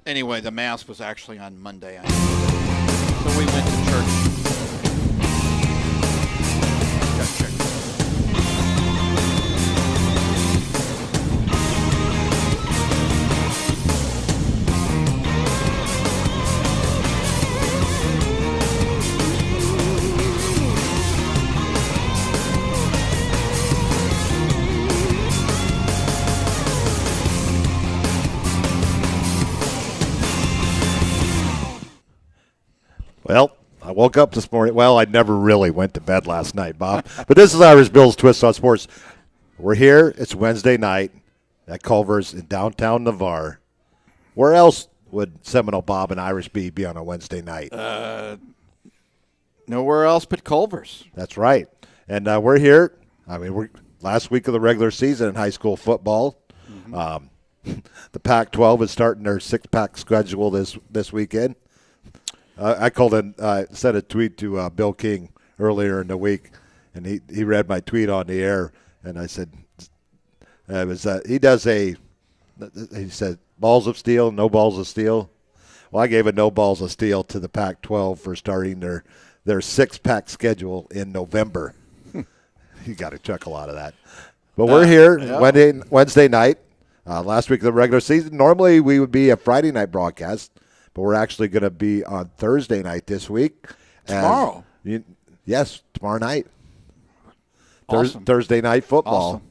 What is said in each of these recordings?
Anyway, the Mass was actually on Monday. So we went to church. Well, I woke up this morning. Well, I never really went to bed last night, Bob. But this is Irish Bill's Twist on Sports. We're here. It's Wednesday night at Culver's in downtown Navarre. Where else would Seminole Bob and Irish B be on a Wednesday night? Nowhere else but Culver's. That's right. And we're here. I mean, we're last week of the regular season in high school football. Mm-hmm. The Pac-12 is starting their six-pack schedule this weekend. I sent a tweet to Bill King earlier in the week, and he read my tweet on the air, and I said, he said, balls of steel, no balls of steel. Well, I gave a no balls of steel to the Pac-12 for starting their six-pack schedule in November. You got to chuckle out of that. But we're here Wednesday night, last week of the regular season. Normally we would be a Friday night broadcast, but we're actually going to be on Thursday night this week. Tomorrow? Yes, tomorrow night. Awesome. Thursday night football.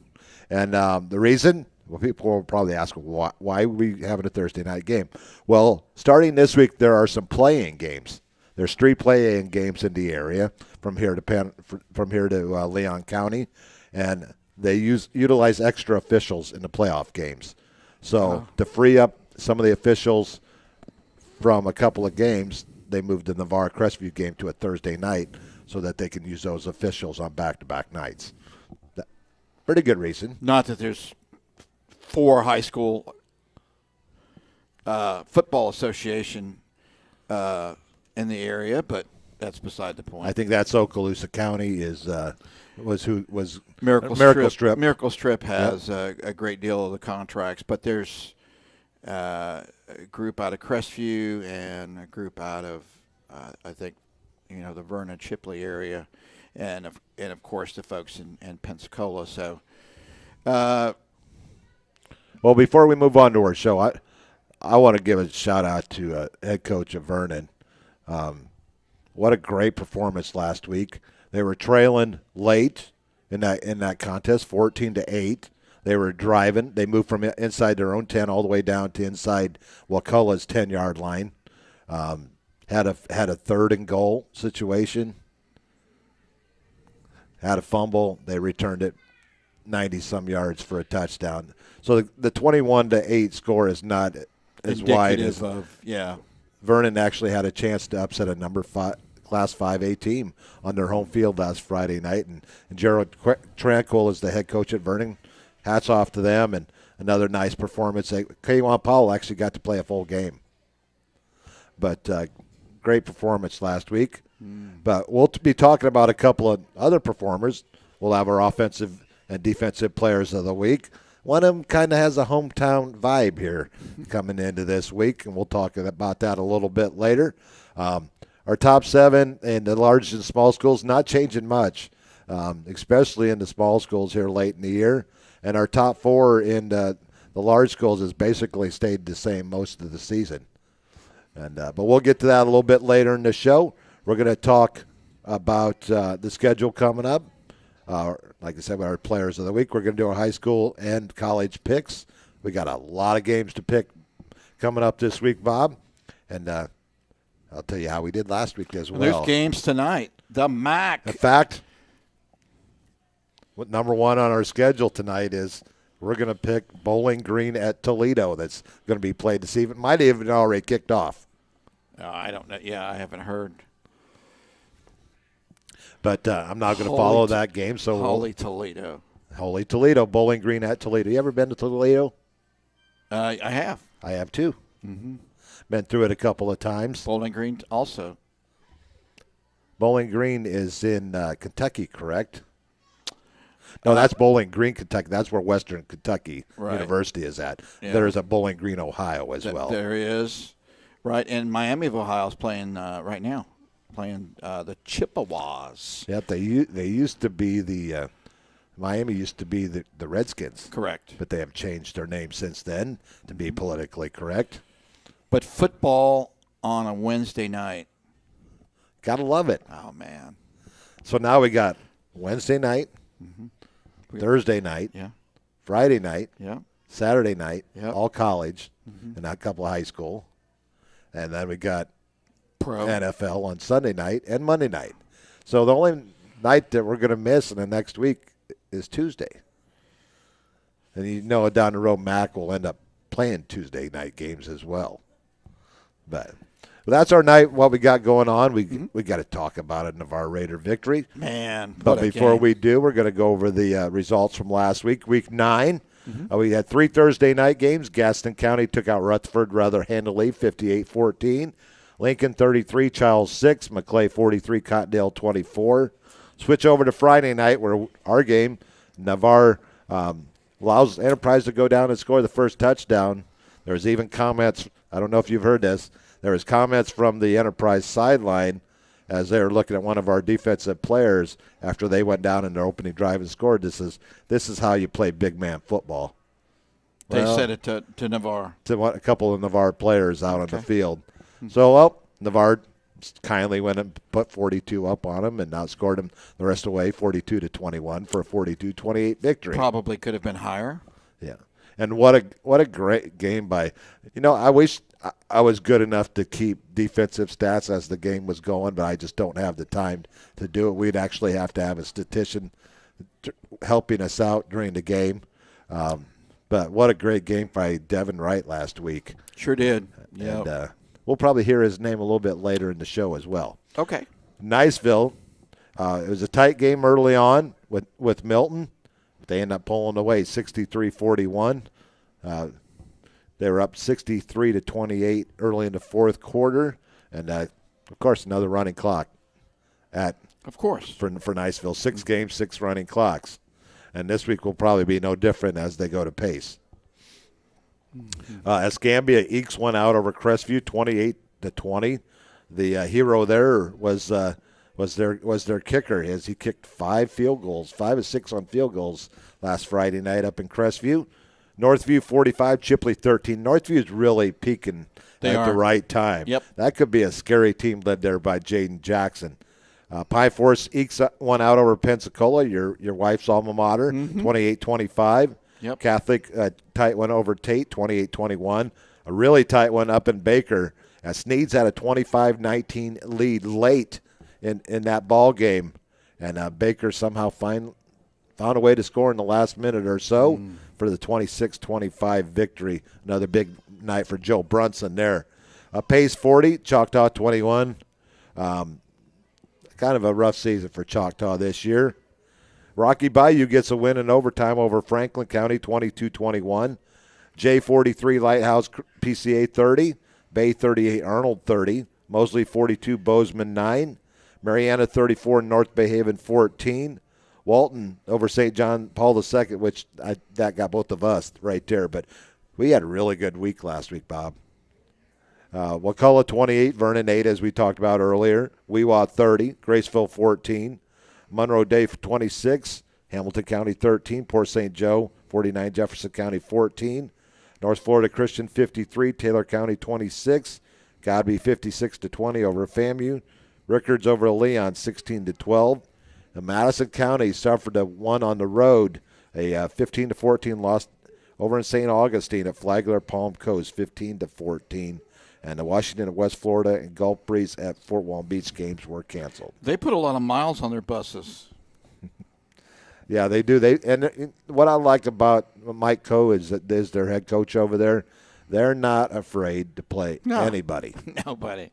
Awesome. And the reason, well, people will probably ask, why are we having a Thursday night game? Well, starting this week, there are some playing games. There's 3 playing games in the area from here to Leon County, and they utilize extra officials in the playoff games. So to free up some of the officials from a couple of games, they moved the Navarre Crestview game to a Thursday night so that they can use those officials on back-to-back nights. Pretty good reason. Not that there's 4 high school football association in the area, but that's beside the point. I think that's Okaloosa County was Miracle Strip. Miracle Strip has a great deal of the contracts, but there's a group out of Crestview and a group out of I think the Vernon Chipley area, and of course the folks in Pensacola. So, well, before we move on to our show, I want to give a shout out to head coach of Vernon. What a great performance last week. They were trailing late in that contest, 14-8. They were driving. They moved from inside their own 10 all the way down to inside Wakulla's 10-yard line. Had a 3rd and goal situation. Had a fumble. They returned it 90-some yards for a touchdown. So the 21-8 score is not as wide as Vernon actually had a chance to upset a number 5 Class 5A team on their home field last Friday night. And Gerald Tranquil is the head coach at Vernon. Hats off to them, and another nice performance. Kaywan Powell actually got to play a full game. But great performance last week. But we'll be talking about a couple of other performers. We'll have our offensive and defensive players of the week. One of them kind of has a hometown vibe here coming into this week, and we'll talk about that a little bit later. Our top 7 in the large and small schools not changing much, especially in the small schools here late in the year. And our top 4 in the large schools has basically stayed the same most of the season. And but we'll get to that a little bit later in the show. We're going to talk about the schedule coming up. Like I said, with our players of the week, we're going to do our high school and college picks. We got a lot of games to pick coming up this week, Bob. And I'll tell you how we did last week as well. There's games tonight. The MAC. In fact, what number 1 on our schedule tonight is we're going to pick Bowling Green at Toledo. That's going to be played this evening. Might have even already kicked off. I don't know. Yeah, I haven't heard. But I'm not going to follow that game. So Holy Toledo. Holy Toledo, Bowling Green at Toledo. You ever been to Toledo? I have. I have too. Mm-hmm. Been through it a couple of times. Bowling Green also. Bowling Green is in Kentucky, correct? No, that's Bowling Green, Kentucky. That's where Western Kentucky University is at. Yeah. There's a Bowling Green, Ohio as well. There is. Right, and Miami of Ohio is playing right now, playing the Chippewas. Yeah, they used to be the Miami used to be the Redskins. Correct. But they have changed their name since then to be politically correct. But football on a Wednesday night. Gotta love it. Oh, man. So now we got Wednesday night, Thursday night, Friday night, Saturday night, all college, and a couple of high school. And then we got Pro NFL on Sunday night and Monday night. So the only night that we're going to miss in the next week is Tuesday. And you know down the road, Mac will end up playing Tuesday night games as well. But that's our night, what we got going on. We got to talk about it, Navarre Raider victory. Man. But before we do, we're going to go over the results from last week, week 9. We had 3 Thursday night games. Gaston County took out Rutherford rather handily, 58-14. Lincoln 33, Chiles 6, McClay 43, Cottondale 24. Switch over to Friday night where our game, Navarre allows Enterprise to go down and score the first touchdown. There's even comments, I don't know if you've heard this, there was comments from the Enterprise sideline as they were looking at one of our defensive players after they went down in their opening drive and scored. This is how you play big man football. They said it to Navarre. To a couple of Navarre players out on the field. So, Navarre kindly went and put 42 up on him and outscored him the rest of the way, 42-21 for a 42-28 victory. Probably could have been higher. Yeah. And what a great game by, I wish I was good enough to keep defensive stats as the game was going, but I just don't have the time to do it. We'd actually have to have a statistician helping us out during the game. But what a great game by Devin Wright last week. Sure did. Yep. And we'll probably hear his name a little bit later in the show as well. Okay. Niceville, it was a tight game early on with Milton. They end up pulling away 63-41. They were up 63-28 early in the fourth quarter. And, of course, another running clock for Niceville. 6 games, 6 running clocks. And this week will probably be no different as they go to pace. Escambia ekes one out over Crestview, 28-20. The hero there was their kicker. As he kicked 5 field goals, 5 of 6 on field goals last Friday night up in Crestview. Northview 45, Chipley 13. Northview is really peaking at the right time. Yep. That could be a scary team led there by Jaden Jackson. Pine Forest ekes one out over Pensacola, your wife's alma mater, 28-25. Yep. Catholic tight one over Tate, 28-21. A really tight one up in Baker. Sneeds had a 25-19 lead late in that ball game, and Baker somehow found a way to score in the last minute or so for the 26-25 victory. Another big night for Joe Brunson there. Pace 40, Choctaw 21. Kind of a rough season for Choctaw this year. Rocky Bayou gets a win in overtime over Franklin County, 22-21. J43 Lighthouse PCA 30. Bay 38 Arnold 30. Mosley 42 Bozeman 9. Mariana 34 North Bay Haven 14. Walton over St. John Paul II, which that got both of us right there. But we had a really good week last week, Bob. Wakulla 28, Vernon 8, as we talked about earlier. Weewa 30, Graceville 14. Monroe Day 26, Hamilton County 13, Port St. Joe 49, Jefferson County 14. North Florida Christian 53, Taylor County 26. Godby 56-20 over FAMU. Rickards over Leon 16-12. And Madison County suffered a one on the road, a 15-14 loss over in St. Augustine at Flagler Palm Coast, 15-14. And the Washington and West Florida and Gulf Breeze at Fort Walton Beach games were canceled. They put a lot of miles on their buses. Yeah, they do. And what I like about Mike Coe is their head coach over there. They're not afraid to play anybody. Nobody.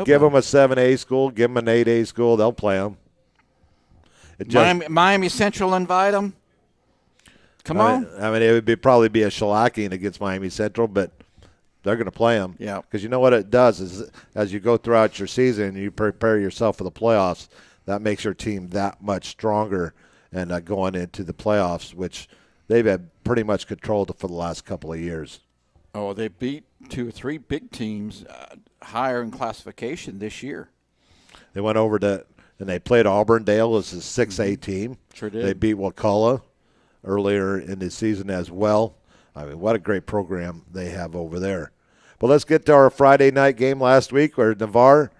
Give them a 7A school, give them an 8A school, they'll play them. Miami Central invite them? Come on. I mean, it would probably be a shellacking against Miami Central, but they're going to play them. Yeah. Because you know what it does is as you go throughout your season and you prepare yourself for the playoffs, that makes your team that much stronger and going into the playoffs, which they've had pretty much controlled for the last couple of years. Oh, they beat 2 or 3 big teams higher in classification this year. They went over to and they played Auburndale as a 6A team. Sure did. They beat Wakulla earlier in the season as well. I mean, what a great program they have over there. But let's get to our Friday night game last week where Navarre,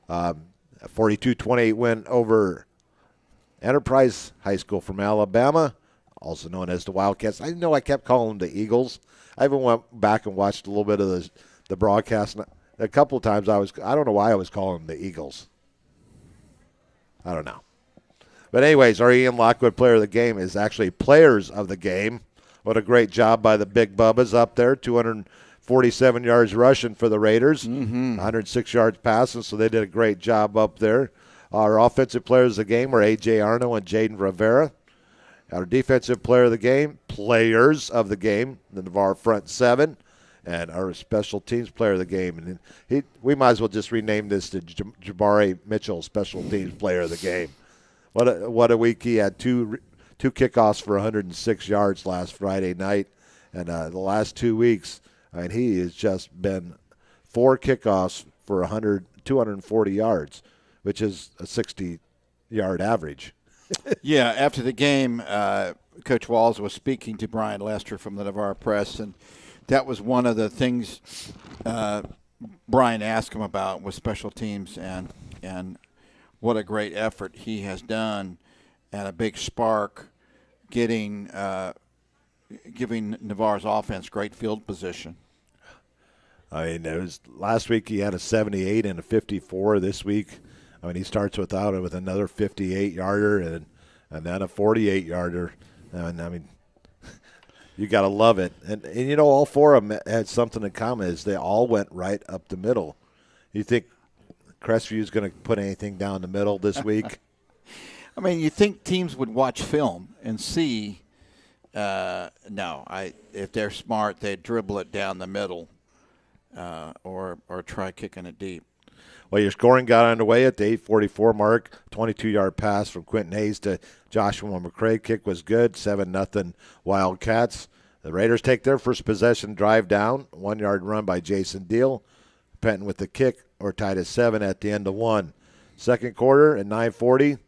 a 42-28 win over Enterprise High School from Alabama, also known as the Wildcats. I know I kept calling them the Eagles. I even went back and watched a little bit of the broadcast. A couple of times I don't know why I was calling them the Eagles. I don't know. But anyways, our Ian Lockwood player of the game is actually players of the game. What a great job by the Big Bubbas up there. 247 yards rushing for the Raiders. 106 yards passing, so they did a great job up there. Our offensive players of the game were A.J. Arno and Jaden Rivera. Our defensive player of the game, players of the game, the Navarre front seven. And our special teams player of the game. And we might as well just rename this to Jabari Mitchell, special teams player of the game. What a week. He had two kickoffs for 106 yards last Friday night. And the last 2 weeks, I mean, he has just been 4 kickoffs for 240 yards, which is a 60-yard average. Yeah, after the game, Coach Walls was speaking to Brian Lester from the Navarre Press, and that was one of the things Brian asked him about was special teams and what a great effort he has done and a big spark giving Navarre's offense great field position. I mean, it was last week he had a 78 and a 54. This week, I mean, he starts with another 58-yarder and then a 48-yarder. And I mean, you got to love it. And you know, all 4 of them had something in common is they all went right up the middle. You think Crestview is going to put anything down the middle this week? I mean, you think teams would watch film and see. If they're smart, they'd dribble it down the middle or try kicking it deep. Well, your scoring got underway at the 8:44 mark. 22-yard pass from Quentin Hayes to Joshua McCray. Kick was good, 7-0 Wildcats. The Raiders take their first possession, drive down. 1-yard run by Jason Deal. Penton with the kick, or tied at 7 at the end of 1. Second quarter at 9:40,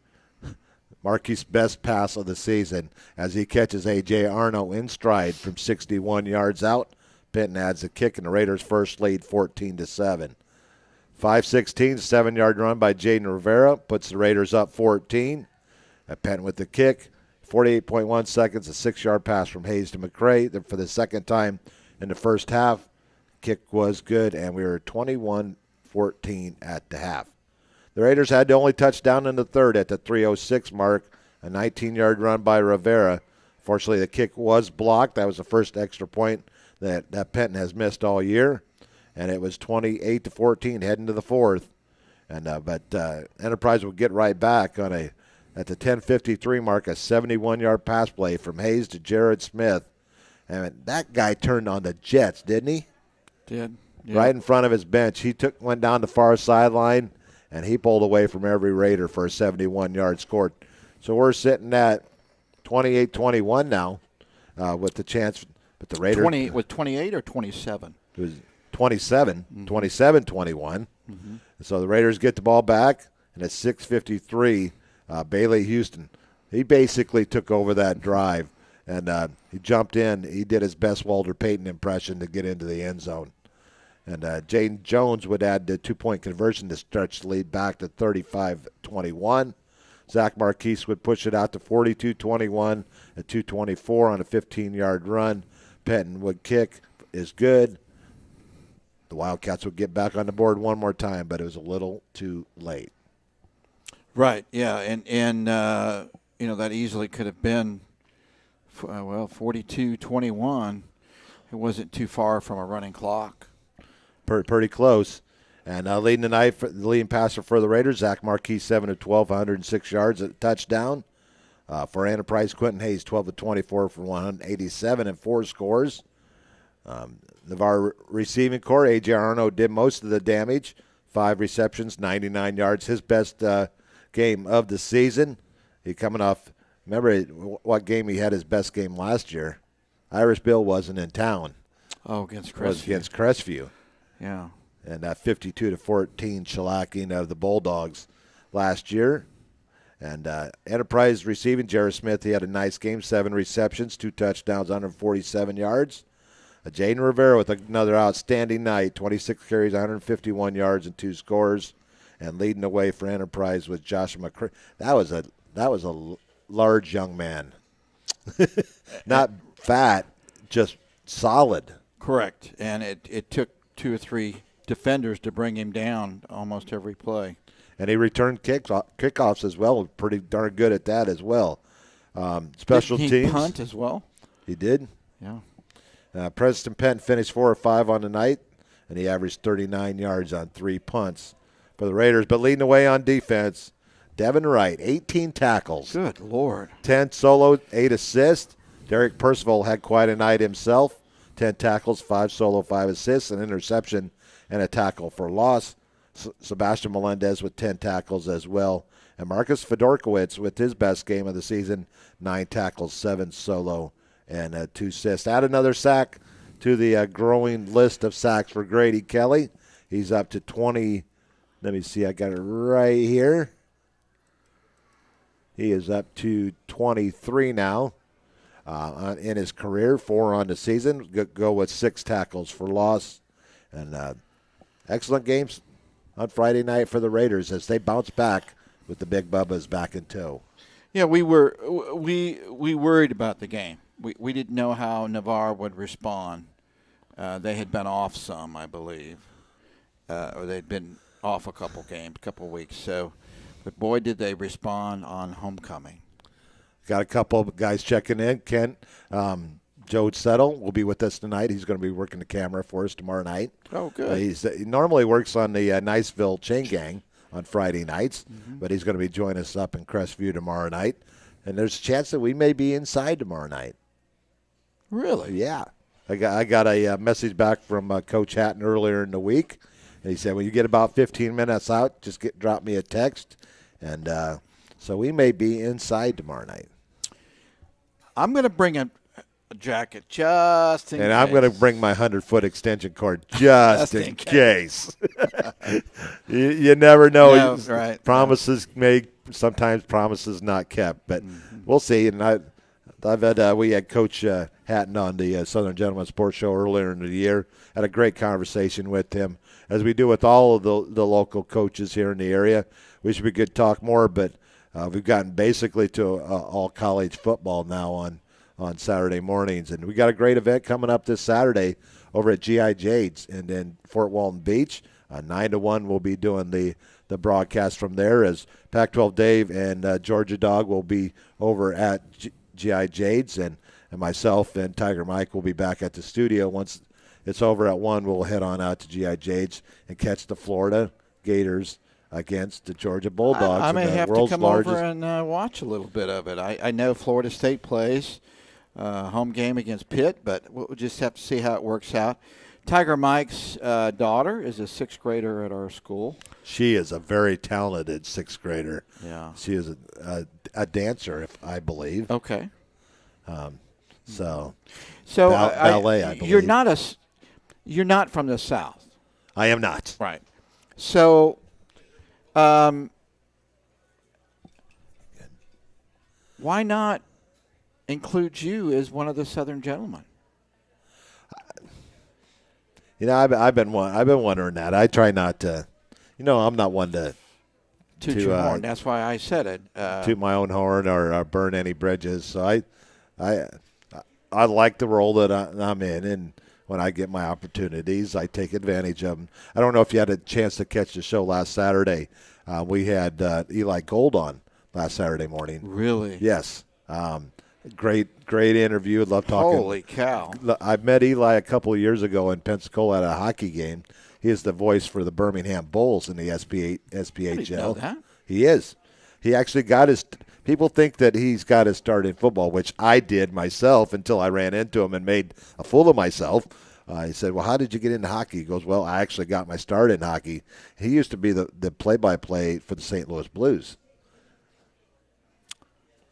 Marquis' best pass of the season as he catches A.J. Arno in stride from 61 yards out. Penton adds a kick, and the Raiders' first lead 14-7. 5:16, 7-yard run by Jaden Rivera puts the Raiders up 14. Penton with the kick. 48.1 seconds, a 6-yard pass from Hayes to McCray for the second time in the first half. Kick was good, and we were 21-14 at the half. The Raiders had the only touchdown in the third at the 3:06 mark, a 19-yard run by Rivera. Fortunately, the kick was blocked. That was the first extra point that Penton has missed all year, and it was 28-14 heading to the fourth. But Enterprise will get right back on at the 10:53 mark, a 71-yard pass play from Hayes to Jared Smith. And that guy turned on the Jets, didn't he? Did. Yeah. Right in front of his bench. He went down the far sideline, and he pulled away from every Raider for a 71-yard score. So we're sitting at 28-21 now with the chance. But the Raiders. 28 or 27? It was 27, 27-21. So the Raiders get the ball back, and at 6:53, Bailey Houston, he basically took over that drive, and he jumped in. He did his best Walter Payton impression to get into the end zone. And Jaden Jones would add the 2-point conversion to stretch the lead back to 35-21. Zach Marquise would push it out to 42-21 at 2:24 on a 15-yard run. Penton would kick, is good. The Wildcats would get back on the board one more time, but it was a little too late. Right, yeah, and that easily could have been, 42-21. It wasn't too far from a running clock. Pretty close. And leading the night, the leading passer for the Raiders, Zach Marquis, 7 of 12, 106 yards, a touchdown. For Enterprise, Quentin Hayes, 12 of 24 for 187 and 4 scores. Navarre receiving core, A.J. Arno did most of the damage. 5 receptions, 99 yards. His best game of the season. He coming off, remember what game he had his best game last year? Irish Bill wasn't in town. Oh, against Crestview. Was against Crestview. Yeah. And that 52-14 shellacking of the Bulldogs last year. And Enterprise receiving, Jarrett Smith, he had a nice game, 7 receptions, 2 touchdowns, 147 yards. Jaden Rivera with another outstanding night, 26 carries, 151 yards, and 2 scores. And leading the way for Enterprise was Joshua McCray. That was a large young man. Not fat, just solid. Correct. And it took 2 or 3 defenders to bring him down almost every play. And he returned kickoffs as well. Pretty darn good at that as well. Special Didn't teams. He punt as well? He did. Yeah. Preston Penn finished 4 of 5 on the night, and he averaged 39 yards on 3 punts for the Raiders. But leading the way on defense, Devin Wright, 18 tackles. Good Lord. 10 solo, 8 assists. Derek Percival had quite a night himself. 10 tackles, 5 solo, 5 assists, an interception, and a tackle for loss. Sebastian Melendez with 10 tackles as well. And Marcus Fedorkowicz with his best game of the season, 9 tackles, 7 solo, and 2 assists. Add another sack to the growing list of sacks for Grady Kelly. He's up to 20. Let me see. I got it right here. He is up to 23 now in his career, 4 on the season. Go with 6 tackles for loss. And excellent games on Friday night for the Raiders as they bounce back with the Big Bubbas back in tow. Yeah, we worried about the game. We didn't know how Navarre would respond. They had been off some, I believe, or they'd been off a couple weeks. So, but boy, did they respond on homecoming. Got a couple of guys checking in. Kent, Joe Settle will be with us tonight. He's going to be working the camera for us tomorrow night. Oh, good. He normally works on the Niceville Chain Gang on Friday nights, but he's going to be joining us up in Crestview tomorrow night. And there's a chance that we may be inside tomorrow night. Really? Yeah. I got a message back from Coach Hatton earlier in the week. And he said, when you get about 15 minutes out, just drop me a text. And so we may be inside tomorrow night. I'm going to bring a jacket just in case. And I'm going to bring my 100-foot extension cord just in case. you never know. No, right. Promises made, sometimes promises not kept. But we'll see. And we had Coach Hatton on the Southern Gentleman Sports Show earlier in the year. Had a great conversation with him, as we do with all of the local coaches here in the area. We should be good to talk more, but we've gotten basically to all college football now on Saturday mornings. And we got a great event coming up this Saturday over at G.I. Jades and in Fort Walton Beach. 9 to 1 we'll be doing the broadcast from there, as Pac-12 Dave and Georgia Dog will be over at G.I. Jades, and myself and Tiger Mike will be back at the studio. Once it's over at 1, we'll head on out to G.I. Jades and catch the Florida Gators against the Georgia Bulldogs. I may have to come over and watch a little bit of it. I know Florida State plays home game against Pitt, but we'll just have to see how it works out. Tiger Mike's daughter is a 6th grader at our school. She is a very talented 6th grader. Yeah. She is a dancer, I believe. Okay. So ballet, I believe. You're not from the South. I am not. Right. So, why not include you as one of the Southern gentlemen? You know, I've been wondering that. I try not to. I'm not one to toot your horn. That's why I said it. Toot my own horn or burn any bridges. So I like the role that I'm in, and when I get my opportunities, I take advantage of them. I don't know if you had a chance to catch the show last Saturday. We had Eli Gold on last Saturday morning. Really? Yes. Great interview. Love talking. Holy cow. I met Eli a couple of years ago in Pensacola at a hockey game. He is the voice for the Birmingham Bulls in the SPHL. I didn't know that. He is. He actually got his people think that he's got his start in football, which I did myself until I ran into him and made a fool of myself. He said, well, how did you get into hockey? He goes, well, I actually got my start in hockey. He used to be the play-by-play for the St. Louis Blues.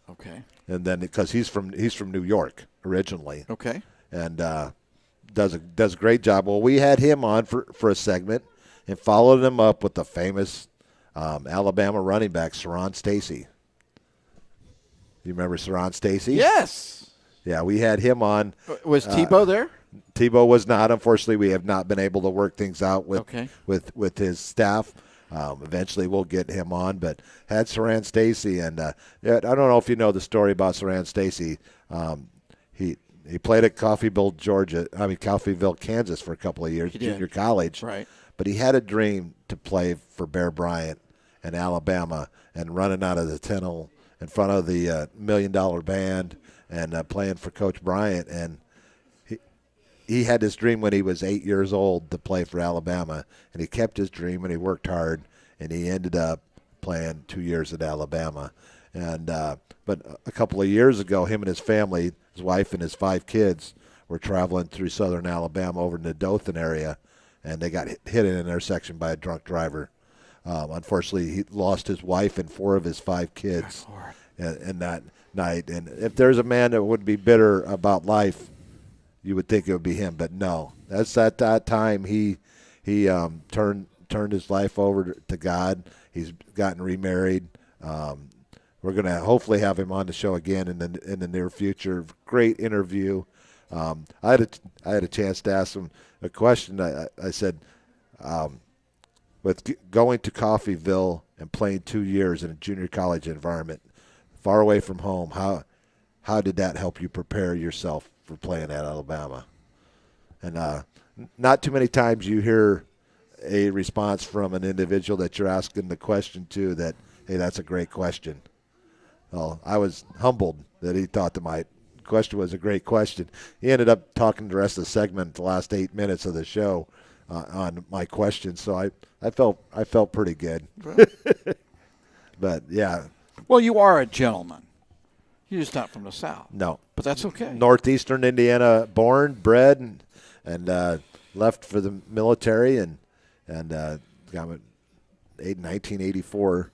Okay. And then because he's from New York originally. Okay. And does a great job. Well, we had him on for a segment and followed him up with the famous Alabama running back, Saron Stacy. You remember Saron Stacy? Yes. Yeah, we had him on. Was Tebow there? Tebow was not. Unfortunately, we have not been able to work things out with his staff. Eventually, we'll get him on, but had Saran Stacy, and I don't know if you know the story about Saran Stacy. He played at Coffeyville, Kansas for a couple of years, junior college. Right. But he had a dream to play for Bear Bryant in Alabama and running out of the tunnel in front of the $1 Million Band and playing for Coach Bryant. And he had this dream when he was 8 years old to play for Alabama, and he kept his dream and he worked hard, and he ended up playing 2 years at Alabama. And but a couple of years ago, him and his family, his wife and his 5 kids, were traveling through southern Alabama over in the Dothan area, and they got hit in an intersection by a drunk driver. Unfortunately, he lost his wife and 4 of his 5 kids in that night. And if there's a man that would be bitter about life, you would think it would be him, but no. That's at that time he turned his life over to God. He's gotten remarried. We're going to hopefully have him on the show again in the near future. Great interview. I had a chance to ask him a question. I said, with going to Coffeyville and playing 2 years in a junior college environment, far away from home, how did that help you prepare yourself for playing at Alabama? And not too many times you hear a response from an individual that you're asking the question to that, hey, that's a great question. Well, I was humbled that he thought that my question was a great question. He ended up talking the rest of the segment, the last 8 minutes of the show, on my question. So I felt pretty good. But yeah. Well, you are a gentleman. You're just not from the South. No. But that's okay. Northeastern Indiana born, bred, and left for the military and got in 1984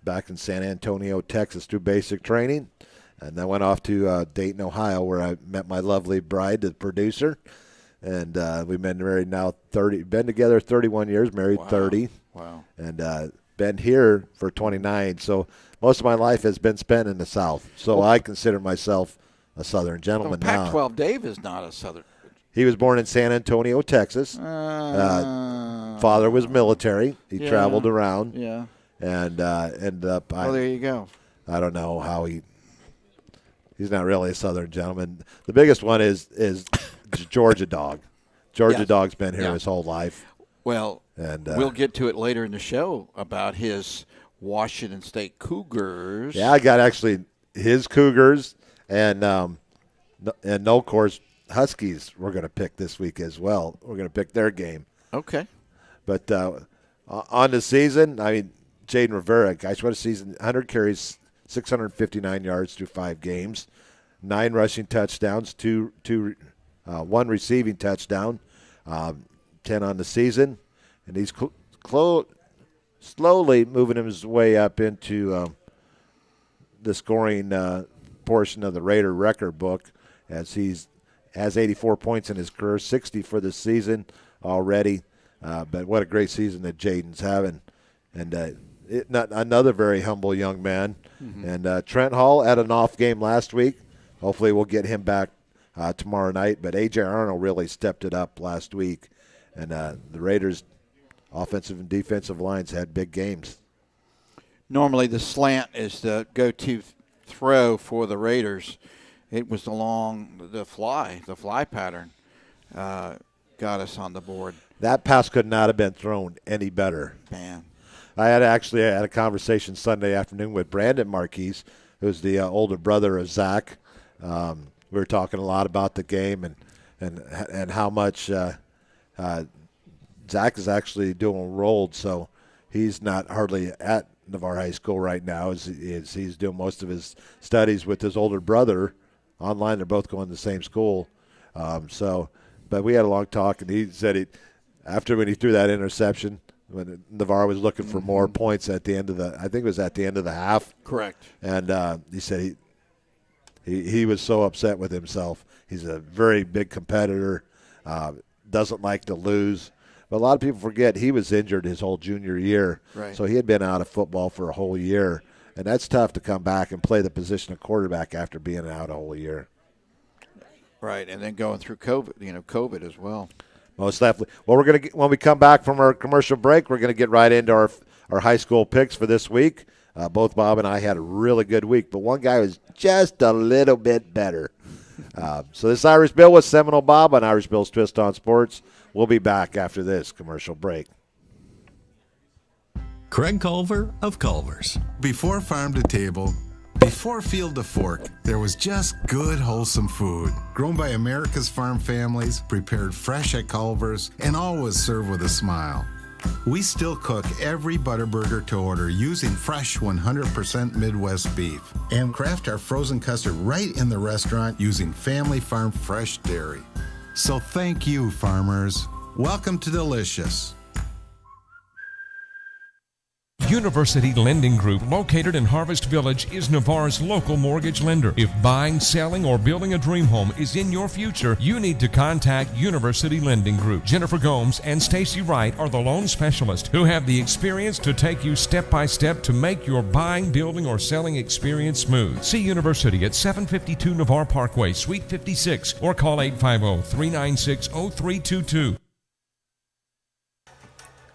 back in San Antonio, Texas, through basic training. And then went off to Dayton, Ohio, where I met my lovely bride, the producer. And we've been married now been together 31 years, married 30. Wow. And been here for 29. So most of my life has been spent in the South. So I consider myself a Southern gentleman now. Pac-12 Dave is not a Southern. He was born in San Antonio, Texas. Father was military. He traveled around. Yeah. And ended up. There you go. I don't know how he's not really a Southern gentleman. The biggest one is Georgia Dog. Georgia Dog's been here his whole life. Well, and we'll get to it later in the show about his Washington State Cougars. Yeah, I got actually his Cougars and no course Huskies we're going to pick this week as well. We're going to pick their game. Okay. But on the season, I mean, Jaden Rivera, guys, what a season. 100 carries, 659 yards through 5 games, 9 rushing touchdowns, 1 receiving touchdown, 10 on the season. And he's slowly moving his way up into the scoring portion of the Raider record book, as he's has 84 points in his career, 60 for the season already. But what a great season that Jaden's having. And another very humble young man. Mm-hmm. And Trent Hall had an off game last week. Hopefully we'll get him back tomorrow night. But A.J. Arnold really stepped it up last week. And the Raiders' offensive and defensive lines had big games. Normally the slant is the go-to throw for the Raiders. It was along the fly pattern got us on the board. That pass could not have been thrown any better. Man. I had a conversation Sunday afternoon with Brandon Marquise, who's the older brother of Zach. We were talking a lot about the game and how much Zach is actually doing rolled, so he's not hardly at Navarre High School right now. Is he's doing most of his studies with his older brother online. They're both going to the same school. But we had a long talk, and he said after when he threw that interception, when Navarre was looking for more points at the end of I think it was at the end of the half. Correct. And he said he was so upset with himself. He's a very big competitor, doesn't like to lose. But a lot of people forget he was injured his whole junior year. Right. So he had been out of football for a whole year. And that's tough to come back and play the position of quarterback after being out a whole year. Right, and then going through COVID as well. Most definitely. Well, we're going to when we come back from our commercial break, we're going to get right into our high school picks for this week. Both Bob and I had a really good week, but one guy was just a little bit better. So this Irish Bill with Seminole Bob on Irish Bill's Twist on Sports. We'll be back after this commercial break. Craig Culver of Culver's. Before farm to table, before field to fork, there was just good, wholesome food. Grown by America's farm families, prepared fresh at Culver's, and always served with a smile. We still cook every Butterburger to order using fresh 100% Midwest beef and craft our frozen custard right in the restaurant using family farm fresh dairy. So thank you, farmers. Welcome to Delicious. University Lending Group, located in Harvest Village, is Navarre's local mortgage lender. If buying, selling, or building a dream home is in your future, you need to contact University Lending Group. Jennifer Gomes and Stacy Wright are the loan specialists who have the experience to take you step by step to make your buying, building, or selling experience smooth. See University at 752 Navarre Parkway, Suite 56, or call 850-396-0322.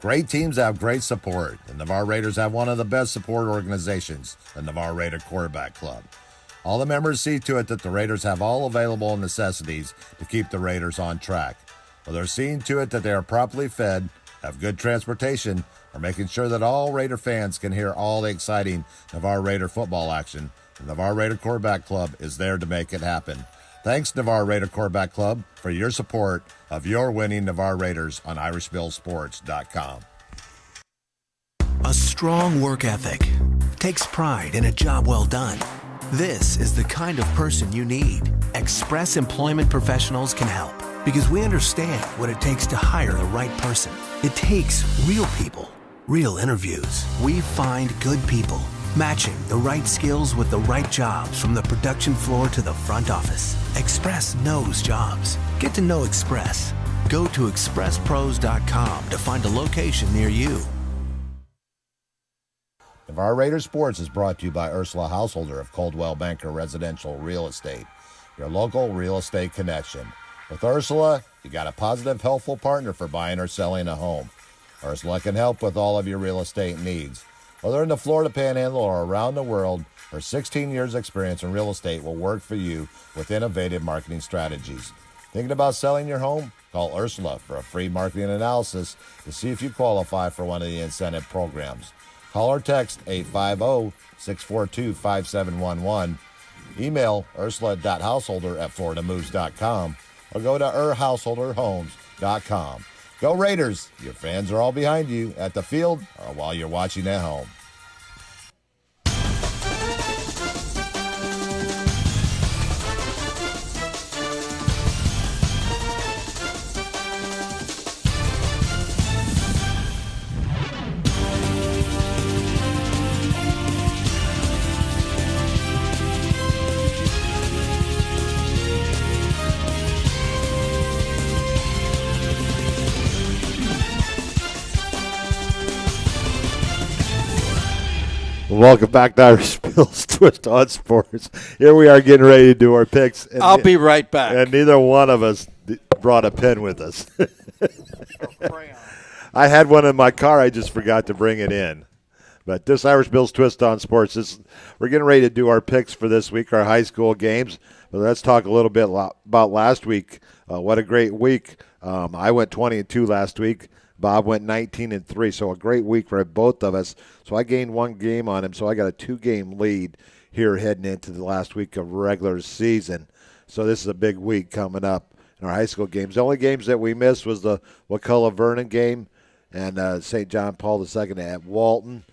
Great teams have great support. The Navarre Raiders have one of the best support organizations, the Navarre Raider Quarterback Club. All the members see to it that the Raiders have all available necessities to keep the Raiders on track. Well, they're seeing to it that they are properly fed, have good transportation, or making sure that all Raider fans can hear all the exciting Navarre Raider football action. The Navarre Raider Quarterback Club is there to make it happen. Thanks, Navarre Raider Quarterback Club, for your support of your winning Navarre Raiders on IrishBillSports.com. A strong work ethic takes pride in a job well done. This is the kind of person you need. Express Employment Professionals can help because we understand what it takes to hire the right person. It takes real people, real interviews. We find good people, matching the right skills with the right jobs from the production floor to the front office. Express knows jobs. Get to know Express. Go to expresspros.com to find a location near you. Navarre Raider Sports is brought to you by Ursula Householder of Coldwell Banker Residential Real Estate, your local real estate connection. With Ursula, you got a positive, helpful partner for buying or selling a home. Ursula can help with all of your real estate needs. Whether in the Florida Panhandle or around the world, her 16 years experience in real estate will work for you with innovative marketing strategies. Thinking about selling your home? Call Ursula for a free marketing analysis to see if you qualify for one of the incentive programs. Call or text 850-642-5711. Email ursula.householder@floridamoves.com or go to householderhomes.com. Go Raiders! Your fans are all behind you at the field or while you're watching at home. Welcome back to Irish Bill's Twist on Sports. Here we are getting ready to do our picks. And I'll be right back. And neither one of us brought a pen with us. I had one in my car. I just forgot to bring it in. But this Irish Bill's Twist on Sports, we're getting ready to do our picks for this week, our high school games. But let's talk a little bit about last week. What a great week. I went 20-2 last week. Bob went 19-3, so a great week for both of us. So I gained one game on him, so I got a 2-game lead here heading into the last week of regular season. So this is a big week coming up in our high school games. The only games that we missed was the Wakulla Vernon game and St. John Paul II at Walton.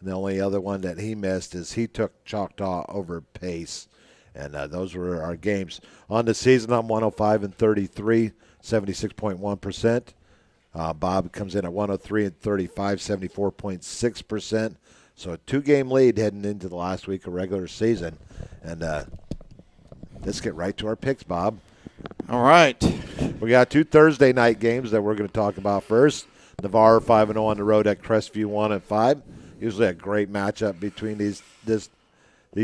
And the only other one that he missed is he took Choctaw over Pace. And those were our games. On the season, I'm 105-33, 76.1%. Bob comes in at 103-35, 74.6%. So a 2-game lead heading into the last week of regular season. And let's get right to our picks, Bob. All right. We got 2 Thursday night games that we're going to talk about first. Navarre 5-0 on the road at Crestview 1-5. Usually a great matchup between these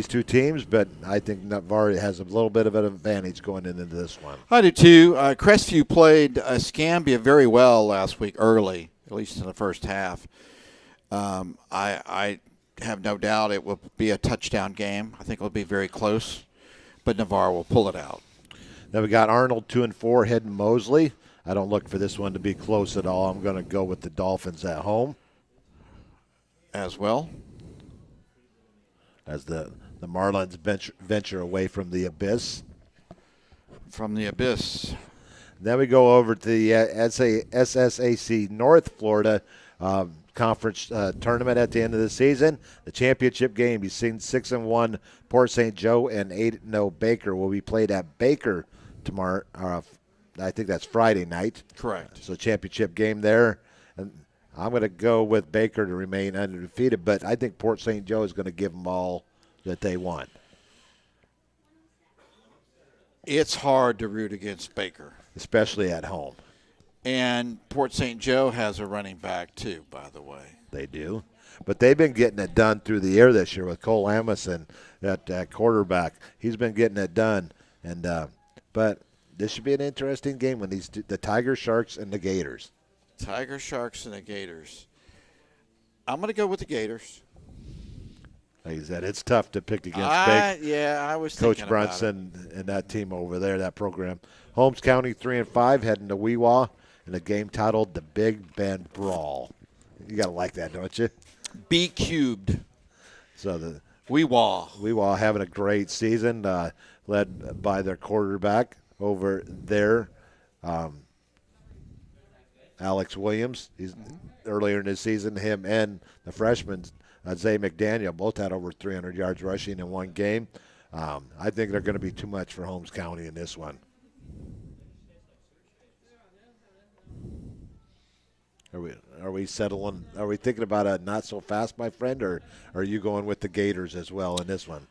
two teams, but I think Navarre has a little bit of an advantage going into this one. I do too. Crestview played Escambia very well last week early, at least in the first half. I have no doubt it will be a touchdown game. I think it will be very close, but Navarre will pull it out. Then we got Arnold 2-4 heading Mosley. I don't look for this one to be close at all. I'm going to go with the Dolphins at home. As well. As the Marlins venture away from the abyss. From the abyss. Then we go over to the SSAC North Florida Conference tournament at the end of the season. The championship game, you've seen 6-1 Port St. Joe and 8-0 Baker will be played at Baker tomorrow. I think that's Friday night. Correct. So championship game there. And I'm going to go with Baker to remain undefeated, but I think Port St. Joe is going to give them all that they want. It's hard to root against Baker. Especially at home. And Port St. Joe has a running back too, by the way. They do. But they've been getting it done through the air this year with Cole Amison at quarterback. He's been getting it done. And but this should be an interesting game when the Tiger Sharks and the Gators. Tiger Sharks and the Gators. I'm going to go with the Gators. Like I said, it's tough to pick against Baker. Yeah, I was Coach thinking Brunson and that team over there, that program. Holmes County 3-5 heading to Weewa in a game titled The Big Bend Brawl. You got to like that, don't you? B cubed. So the Weewa having a great season, led by their quarterback over there, Alex Williams. He's earlier in the season, him and the freshman Zay McDaniel both had over 300 yards rushing in one game. I think they're going to be too much for Holmes County in this one. Are we settling? Are we thinking about a not so fast, my friend, or are you going with the Gators as well in this one?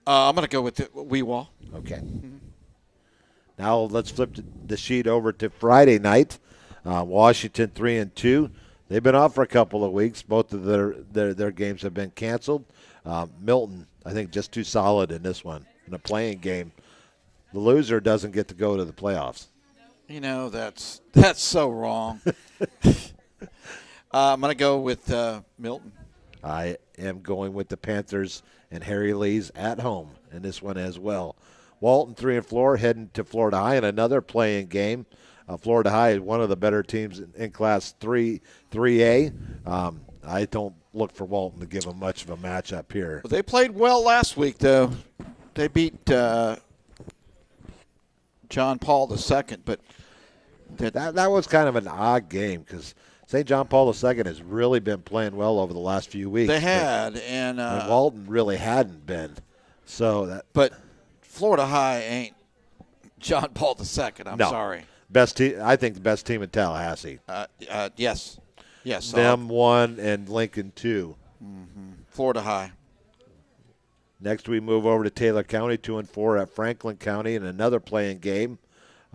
I'm going to go with the Weewa. Okay. Now let's flip the sheet over to Friday night. Washington 3-2. They've been off for a couple of weeks. Both of their games have been canceled. Milton, I think, just too solid in this one. In a playing game, the loser doesn't get to go to the playoffs. You know, that's so wrong. I'm going to go with Milton. I am going with the Panthers and Harry Lee's at home in this one as well. Walton 3-4 heading to Florida High in another playing game. Florida High is one of the better teams in Class 3A. I don't look for Walton to give them much of a matchup here. Well, they played well last week, though. They beat John Paul II, but that was kind of an odd game because St. John Paul II has really been playing well over the last few weeks. They had, and Walton really hadn't been. But Florida High ain't John Paul II. I'm sorry. Best team, I think the best team in Tallahassee. Yes. Them 1 and Lincoln 2. Mm-hmm. Florida High. Next, we move over to Taylor County, 2-4 at Franklin County in another playing game.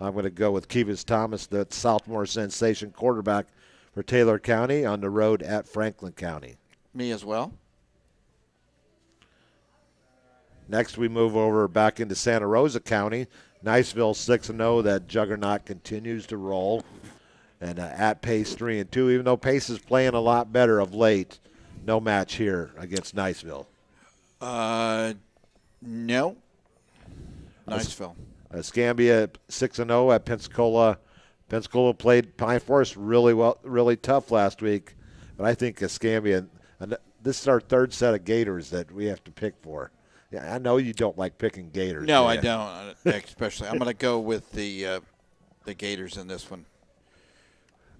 I'm going to go with Kivas Thomas, the sophomore sensation quarterback for Taylor County, on the road at Franklin County. Me as well. Next, we move over back into Santa Rosa County. Niceville 6-0. That juggernaut continues to roll. And at Pace 3-2, even though Pace is playing a lot better of late, no match here against Niceville. No. Niceville. Escambia 6-0 at Pensacola. Pensacola played Pine Forest really well, really tough last week. But I think Escambia, and this is our third set of Gators that we have to pick for. Yeah, I know you don't like picking Gators. No, I don't. Especially, I'm going to go with the Gators in this one.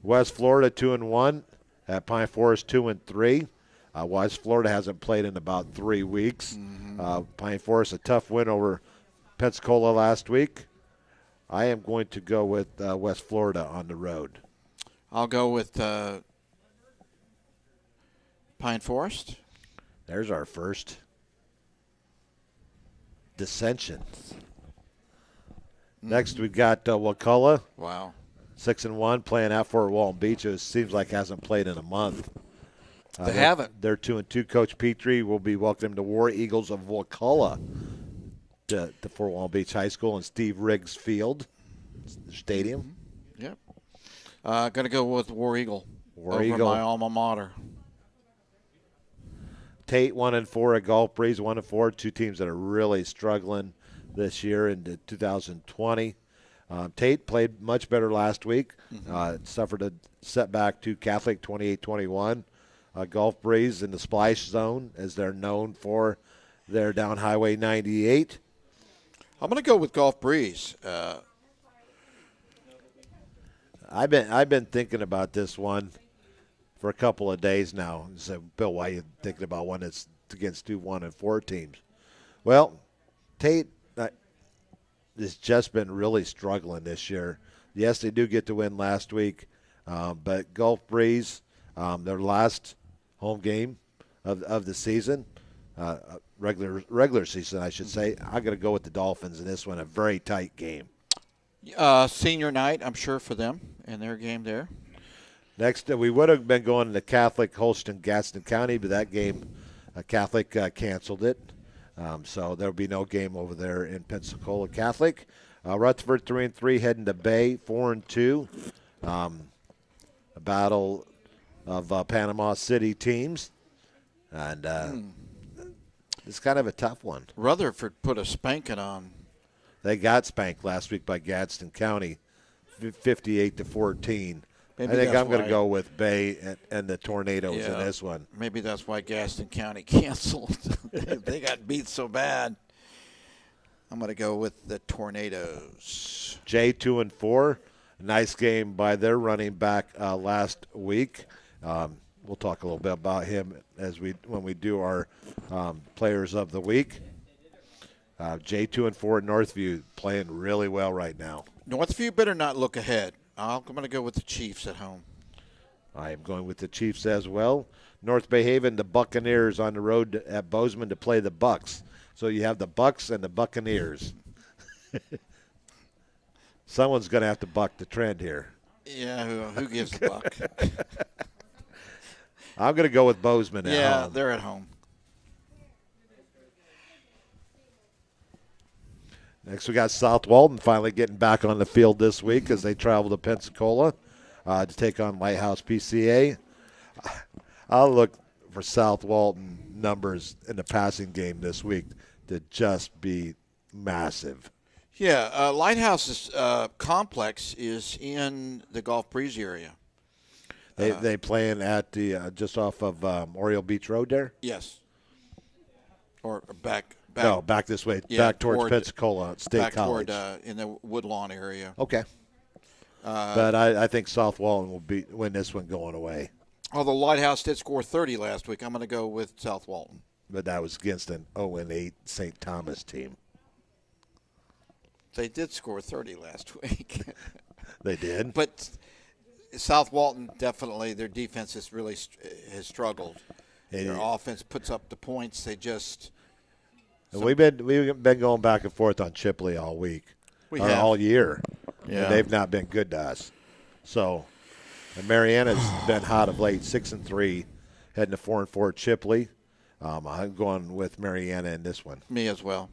West Florida 2-1 at Pine Forest 2-3. West Florida hasn't played in about 3 weeks. Pine Forest, a tough win over Pensacola last week. I am going to go with West Florida on the road. I'll go with Pine Forest. There's our first dissension. Next, we got Wakulla. Wow. 6-1, playing at Fort Walton Beach. It seems like hasn't played in a month. They haven't. They're 2-2. Coach Petrie will be welcoming the War Eagles of Wakulla to Fort Walton Beach High School and Steve Riggs Field Stadium. Yep. Going to go with War Eagle. War Eagle. My alma mater. Tate 1-4 at Gulf Breeze 1-4. Two teams that are really struggling this year into 2020. Tate played much better last week. Suffered a setback to Catholic 28-21. Gulf Breeze in the splash zone, as they're known for. They're down Highway 98. I'm going to go with Gulf Breeze. I've been thinking about this one for a couple of days now. I said, Bill, why are you thinking about one that's against 2 1-4 teams? Well, Tate has just been really struggling this year. Yes, they do get to win last week, but Gulf Breeze, their last home game of the season, regular season, I should say, I'm going to go with the Dolphins in this one, a very tight game. Senior night, I'm sure, for them in their game there. Next, we would have been going to Catholic Holston Gadsden County, but that game, Catholic canceled it. So there'll be no game over there in Pensacola Catholic. Rutherford 3-3 heading to Bay 4-2. A battle of Panama City teams, and it's kind of a tough one. Rutherford put a spanking on. They got spanked last week by Gadsden County, 58-14. I think I'm going to go with Bay and the Tornadoes in this one. Maybe that's why Gadsden County canceled. They got beat so bad. I'm going to go with the Tornadoes. Jay 2-4. Nice game by their running back last week. We'll talk a little bit about him when we do our players of the week. Jay 2-4 at Northview playing really well right now. Northview better not look ahead. I'm going to go with the Chiefs at home. I am going with the Chiefs as well. North Bay Haven, the Buccaneers on the road at Bozeman to play the Bucks. So you have the Bucks and the Buccaneers. Someone's going to have to buck the trend here. Yeah, who gives the buck? I'm going to go with Bozeman at home. Yeah, they're at home. Next, we got South Walton finally getting back on the field this week as they travel to Pensacola to take on Lighthouse PCA. I'll look for South Walton numbers in the passing game this week to just be massive. Yeah, Lighthouse's complex is in the Gulf Breeze area. They playing at the just off of Oriole Beach Road there? Yes. Or back. No, back this way. Yeah, back towards Pensacola State back College. Toward, in the Woodlawn area. Okay. But I think South Walton will win this one going away. Although Lighthouse did score 30 last week, I'm going to go with South Walton. But that was against an 0-8 St. Thomas team. They did score 30 last week. They did. But South Walton, definitely, their defense has struggled. Their offense puts up the points. They just – we've been going back and forth on Chipley all week. All year. Yeah. And they've not been good to us. So, and Mariana's been hot of late, 6-3, heading to 4-4 Chipley. I'm going with Mariana in this one. Me as well.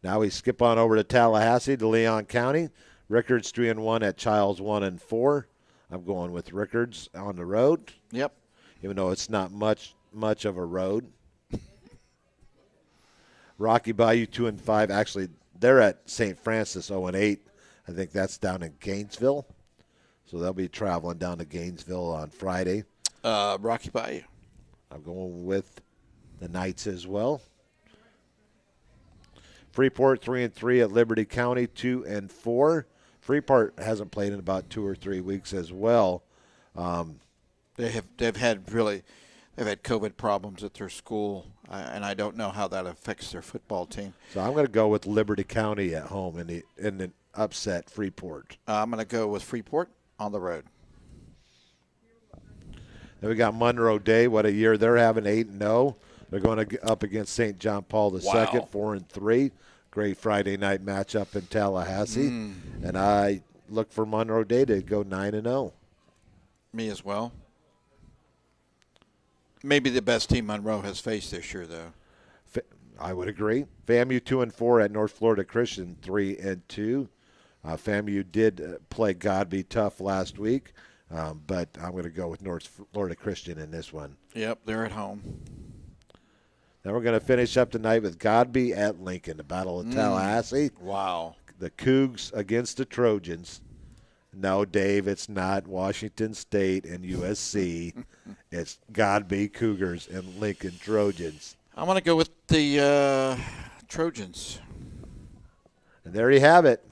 Now we skip on over to Tallahassee, to Leon County. Rickards 3-1 at Childs 1-4. I'm going with Rickards on the road. Yep. Even though it's not much of a road. Rocky Bayou 2-5. Actually, they're at St. Francis 0-8. I think that's down in Gainesville. So they'll be traveling down to Gainesville on Friday. Rocky Bayou. I'm going with the Knights as well. Freeport 3-3 at Liberty County 2-4. Freeport hasn't played in about 2 or 3 weeks as well. They've had really they've had COVID problems at their school, and I don't know how that affects their football team. So I'm going to go with Liberty County at home in the upset Freeport. I'm going to go with Freeport on the road. Then we got Monroe Day. What a year they're having, 8-0. They're going up against St. John Paul II, 4-3. Great Friday night matchup in Tallahassee. And I look for Monroe Day to go 9-0. Me as well. Maybe the best team Monroe has faced this year, though. I would agree. FAMU 2-4 at North Florida Christian 3-2. FAMU did play Godby tough last week, but I'm going to go with North Florida Christian in this one. Yep, they're at home. Then we're going to finish up tonight with Godby at Lincoln, the Battle of Tallahassee. Wow. The Cougs against the Trojans. No, Dave, it's not Washington State and USC. It's Godby Cougars and Lincoln Trojans. I'm going to go with the Trojans. And there you have it.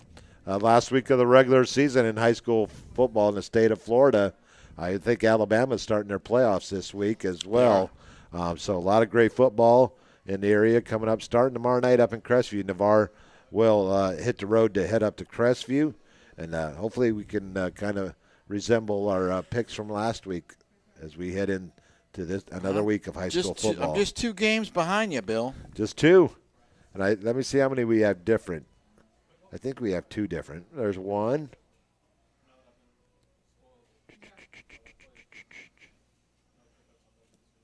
Last week of the regular season in high school football in the state of Florida. I think Alabama's starting their playoffs this week as well. So a lot of great football in the area coming up. Starting tomorrow night up in Crestview. Navarre will hit the road to head up to Crestview. And hopefully we can kind of resemble our picks from last week as we head into this another week of high school football. I'm just 2 games behind you, Bill. Just 2. And let me see how many we have different. I think we have 2 different. There's 1.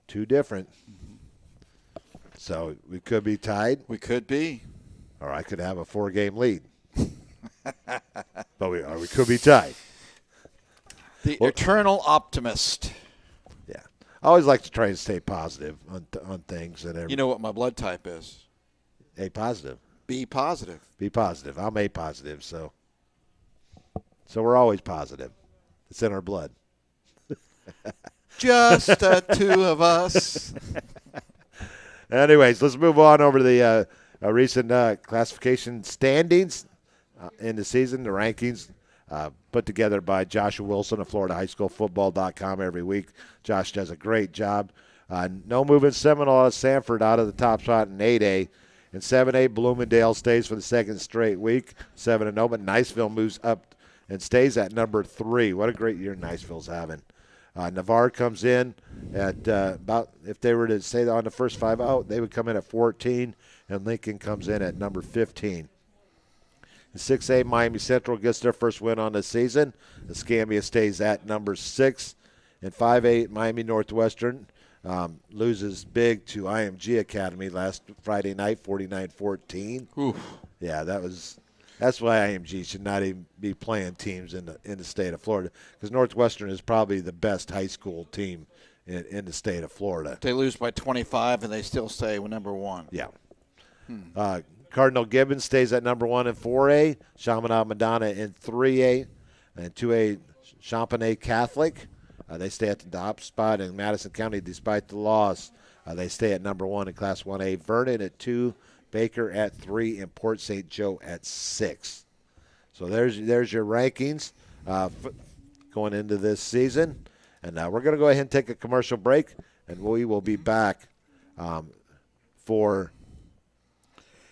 2 different. So we could be tied. We could be. Or I could have a 4-game lead. But we could be tied. The eternal optimist. Yeah. I always like to try and stay positive on things. And you know what my blood type is? A positive. B positive. Be positive. I'm A positive, so we're always positive. It's in our blood. Just the 2 of us. Anyways, let's move on over to the recent classification standings in the season, the rankings put together by Joshua Wilson of FloridaHighSchoolFootball.com every week. Josh does a great job. No moving Seminole out of Sanford out of the top spot in 8A. In 7A, Bloomingdale stays for the second straight week, 7-0, but Niceville moves up and stays at number 3. What a great year Niceville's having. Navarre comes in at about, if they were to say on the first 5 out, they would come in at 14, and Lincoln comes in at number 15. In 6A, Miami Central gets their first win on the season. Escambia stays at number 6. In 5A, Miami Northwestern loses big to IMG Academy last Friday night, 49-14. Yeah, that's why IMG should not even be playing teams in the state of Florida, because Northwestern is probably the best high school team in the state of Florida. They lose by 25, and they still stay with number 1. Yeah. Cardinal Gibbons stays at number 1 in 4A. Chaminade Madonna in 3A. And 2A, Champagnat Catholic. They stay at the top spot in Madison County despite the loss. They stay at number 1 in Class 1A. Vernon at 2, Baker at 3, and Port St. Joe at 6. So there's your rankings going into this season. And we're going to go ahead and take a commercial break, and we will be back for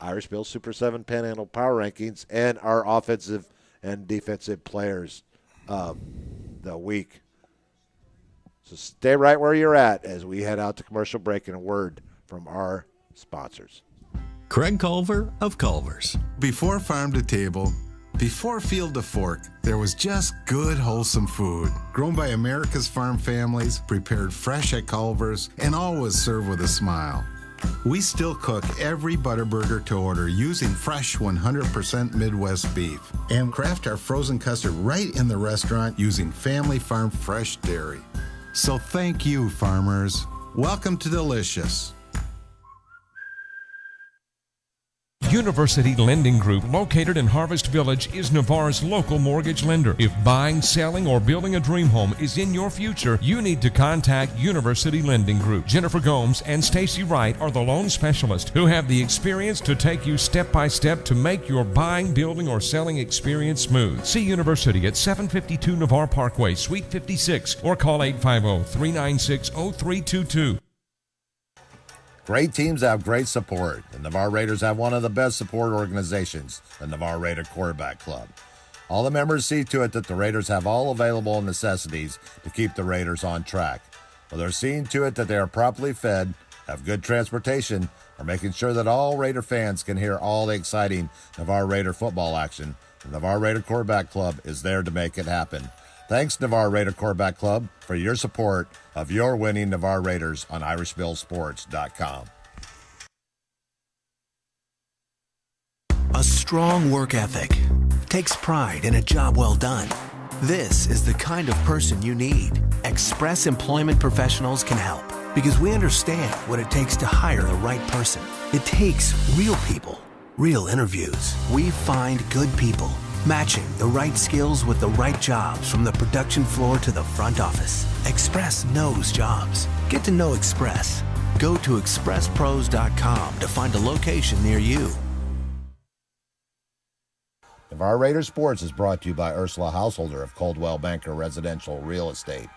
Irish Bill Super 7 Panhandle Power Rankings and our offensive and defensive players of the week. So stay right where you're at as we head out to commercial break and a word from our sponsors. Craig Culver of Culver's. Before farm to table, before field to fork, there was just good, wholesome food. Grown by America's farm families, prepared fresh at Culver's, and always served with a smile. We still cook every Butterburger to order using fresh 100% Midwest beef and craft our frozen custard right in the restaurant using family farm fresh dairy. So thank you, farmers. Welcome to Delicious. University Lending Group, located in Harvest Village, is Navarre's local mortgage lender. If buying, selling, or building a dream home is in your future, you need to contact University Lending Group. Jennifer Gomes and Stacy Wright are the loan specialists who have the experience to take you step by step to make your buying, building, or selling experience smooth. See University at 752 Navarre Parkway, Suite 56, or call 850-396-0322. Great teams have great support. The Navarre Raiders have one of the best support organizations, the Navarre Raider Quarterback Club. All the members see to it that the Raiders have all available necessities to keep the Raiders on track. Well, they're seeing to it that they are properly fed, have good transportation, are making sure that all Raider fans can hear all the exciting Navarre Raider football action. The Navarre Raider Quarterback Club is there to make it happen. Thanks, Navarre Raider Quarterback Club, for your support of your winning Navarre Raiders on IrishBillSports.com. A strong work ethic takes pride in a job well done. This is the kind of person you need. Express Employment Professionals can help because we understand what it takes to hire the right person. It takes real people, real interviews. We find good people, matching the right skills with the right jobs from the production floor to the front office. Express knows jobs. Get to know Express. Go to expresspros.com to find a location near you. Navarre Raider Sports is brought to you by Ursula Householder of Coldwell Banker Residential Real Estate,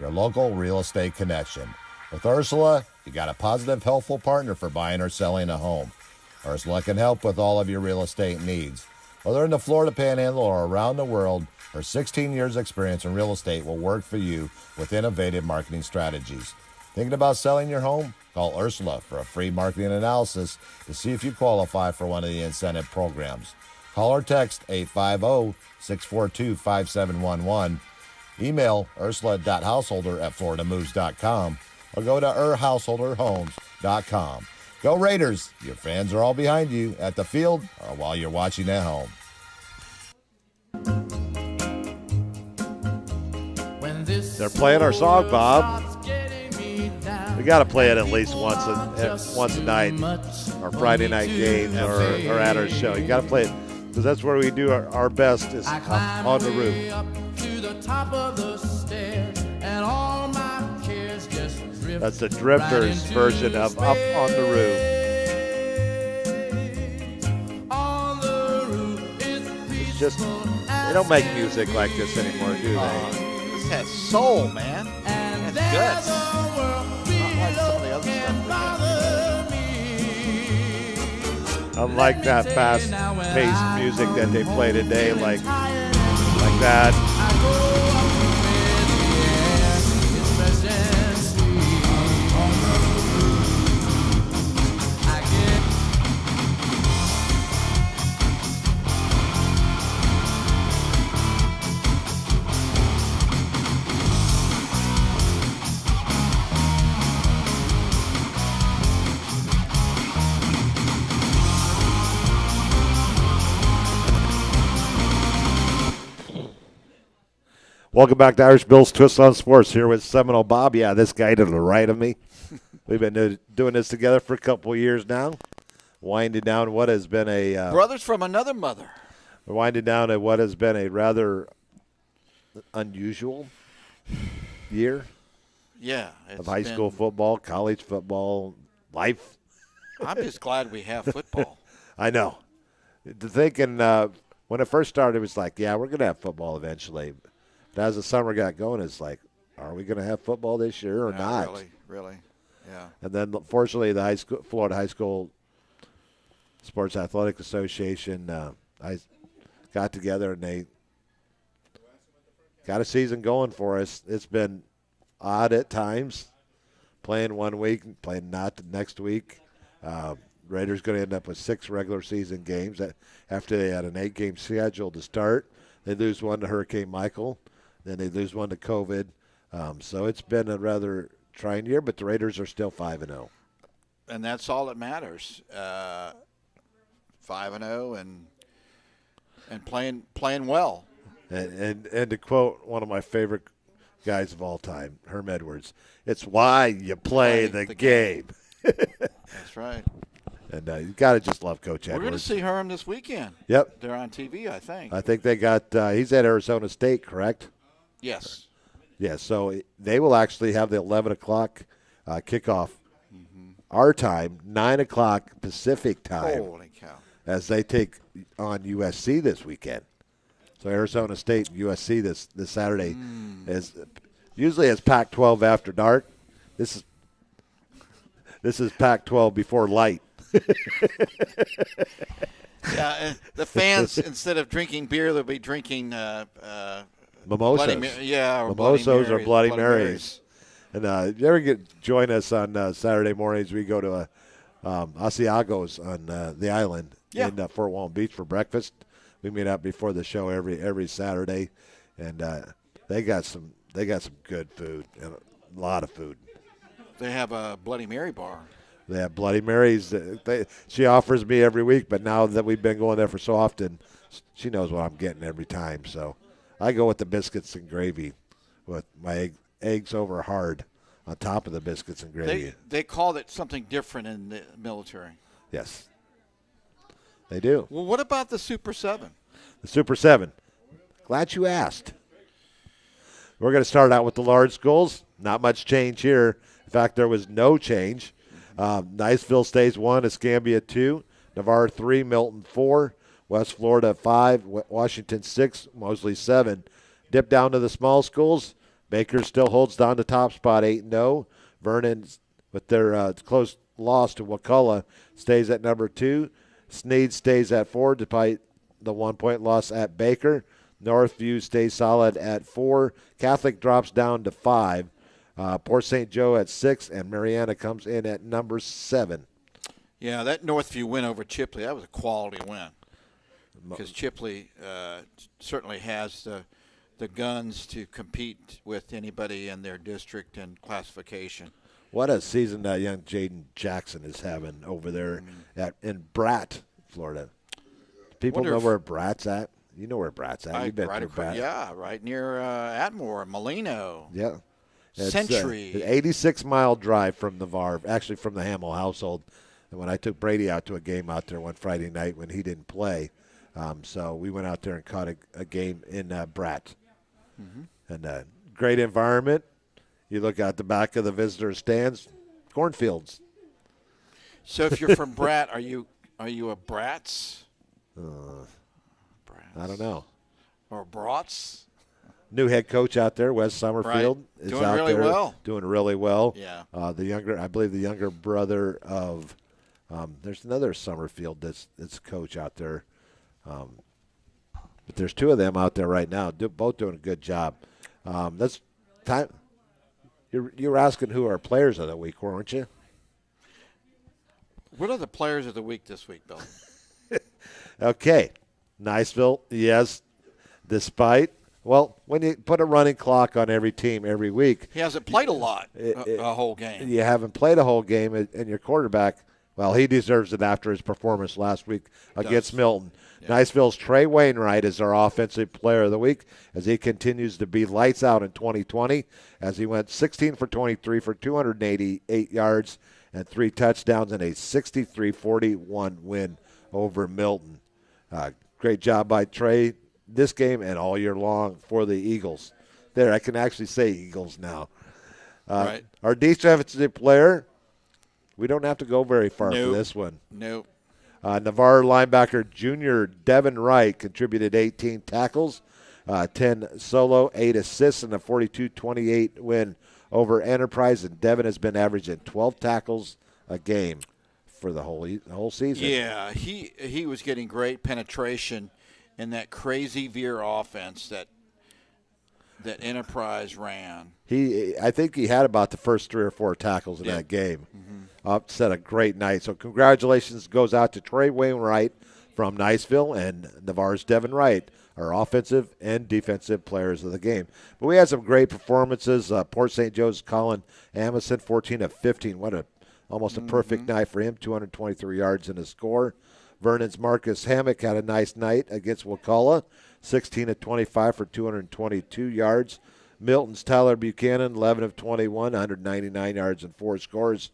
your local real estate connection. With Ursula, you got a positive, helpful partner for buying or selling a home. Ursula can help with all of your real estate needs. Whether in the Florida Panhandle or around the world, her 16 years experience in real estate will work for you with innovative marketing strategies. Thinking about selling your home? Call Ursula for a free marketing analysis to see if you qualify for one of the incentive programs. Call or text 850-642-5711. Email ursula.householder@floridamoves.com or go to householderhomes.com. Go Raiders! Your fans are all behind you at the field or while you're watching at home. They're playing our song, Bob. We got to play it at least once a night, our Friday night games or at our show. You got to play it because that's where we do our best is on the roof. That's the Drifters version of Up on the Roof. It's just, they don't make music like this anymore, do they? This has soul, man. That's good. Not like some of the other stuff. Unlike that fast-paced music that they play today, like that. Welcome back to Irish Bill's Twist on Sports here with Seminole Bob. Yeah, this guy to the right of me. We've been doing this together for a couple of years now. Winding down what has been a brothers from another mother. We're winding down at what has been a rather unusual year. Yeah, of high school football, college football, life. I'm just glad we have football. I know. Thinking when it first started, it was like, yeah, we're going to have football eventually. But as the summer got going, it's like, are we going to have football this year or not? Really, yeah. And then, fortunately, the Florida High School Sports Athletic Association I got together, and they got a season going for us. It's been odd at times, playing one week and playing not the next week. Raiders going to end up with 6 regular season games after they had an 8-game schedule to start. They lose one to Hurricane Michael. Then they lose one to COVID. So it's been a rather trying year, but the Raiders are still 5-0. And that's all that matters. 5-0 and playing well. And to quote one of my favorite guys of all time, Herm Edwards, it's why you play the game. That's right. And you got to just love Coach Edwards. We're going to see Herm this weekend. Yep. They're on TV, I think. I think they got he's at Arizona State, correct? Yes. Yeah, so they will actually have the 11 o'clock kickoff our time, 9 o'clock Pacific time. Holy cow. As they take on USC this weekend. So Arizona State and USC this Saturday is usually it's Pac-12 after dark. This is Pac-12 before light. Yeah, the fans instead of drinking beer, they'll be drinking mimosas. Mimosas or Bloody Marys. And you ever join us on Saturday mornings? We go to Asiago's on the island in Fort Walton Beach for breakfast. We meet up before the show every Saturday, and they got some good food and a lot of food. They have a Bloody Mary bar. They have Bloody Marys. She offers me every week, but now that we've been going there for so often, she knows what I'm getting every time. So I go with the biscuits and gravy with my eggs over hard on top of the biscuits and gravy. They called it something different in the military. Yes, they do. Well, what about the Super 7? The Super 7. Glad you asked. We're going to start out with the large schools. Not much change here. In fact, there was no change. Niceville stays 1, Escambia 2, Navarre 3, Milton 4, West Florida 5, Washington 6, Mosley 7. Dip down to the small schools. Baker still holds down the top spot 8-0. Vernon, with their close loss to Wakulla, stays at number 2. Snead stays at 4 despite the 1-point loss at Baker. Northview stays solid at 4. Catholic drops down to 5. Port St. Joe at 6, and Mariana comes in at number 7. Yeah, that Northview win over Chipley, that was a quality win. Because Chipley certainly has the guns to compete with anybody in their district and classification. What a season that young Jaden Jackson is having over there in Bratt, Florida. People know where Bratt's at? You know where Bratt's at. You've been through Bratt. Yeah, right near Atmore, Molino. Yeah. It's Century. An 86-mile drive from Navarre, actually from the Hamill household. And when I took Brady out to a game out there one Friday night when he didn't play, so we went out there and caught a game in Bratt. And great environment. You look out the back of the visitor stands, cornfields. So if you're from Bratt, are you a Bratz? I don't know. Or Brats? New head coach out there, Wes Summerfield, is doing out really there well. Doing really well. Yeah. I believe the younger brother of, there's another Summerfield that's coach out there. But there's 2 of them out there right now, both doing a good job. That's time. You were asking who our players of the week, weren't you? What are the players of the week this week, Bill? Okay. Niceville, yes, despite. Well, when you put a running clock on every team every week. He hasn't played a lot, a whole game. You haven't played a whole game, and your quarterback, well, he deserves it after his performance last week against Milton. Yeah. Niceville's Trey Wainwright is our offensive player of the week as he continues to be lights out in 2020 as he went 16 for 23 for 288 yards and 3 touchdowns in a 63-41 win over Milton. Great job by Trey this game and all year long for the Eagles. There, I can actually say Eagles now. Right. Our defensive player, we don't have to go very far for this one. Nope. Navarre linebacker junior Devin Wright contributed 18 tackles, 10 solo, 8 assists in a 42-28 win over Enterprise, and Devin has been averaging 12 tackles a game for the whole season. Yeah, he was getting great penetration in that crazy veer offense that Enterprise ran. I think he had about the first 3 or 4 tackles in that game. Set a great night. So congratulations goes out to Trey Wainwright from Niceville and Navarre's Devin Wright, our offensive and defensive players of the game. But we had some great performances. Port St. Joe's Colin Amundsen, 14 of 15. What almost a perfect night for him, 223 yards in a score. Vernon's Marcus Hammock had a nice night against Wakulla, 16 of 25 for 222 yards. Milton's Tyler Buchanan, 11 of 21, 199 yards and 4 scores.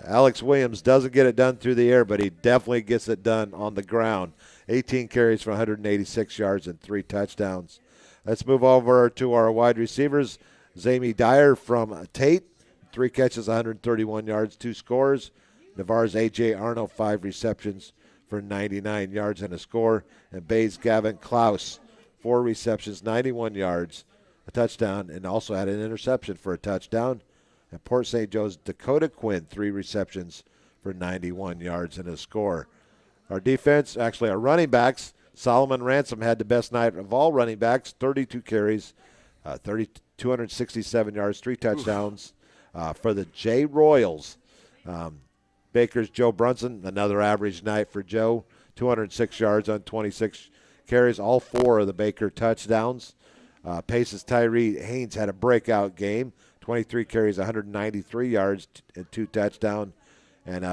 Alex Williams doesn't get it done through the air, but he definitely gets it done on the ground. 18 carries for 186 yards and 3 touchdowns. Let's move over to our wide receivers. Zamie Dyer from Tate, 3 catches, 131 yards, 2 scores. Navarre's A.J. Arnold, 5 receptions for 99 yards and a score. And Bay's Gavin Klaus, 4 receptions, 91 yards, a touchdown, and also had an interception for a touchdown. And Port St. Joe's Dakota Quinn, 3 receptions for 91 yards and a score. Our defense, actually our running backs, Solomon Ransom had the best night of all running backs, 32 carries, 267 yards, 3 touchdowns. For the J Royals, Baker's Joe Brunson, another average night for Joe, 206 yards on 26 carries, all 4 of the Baker touchdowns. Pace's Tyree Haynes had a breakout game, 23 carries, 193 yards, and 2 touchdowns. And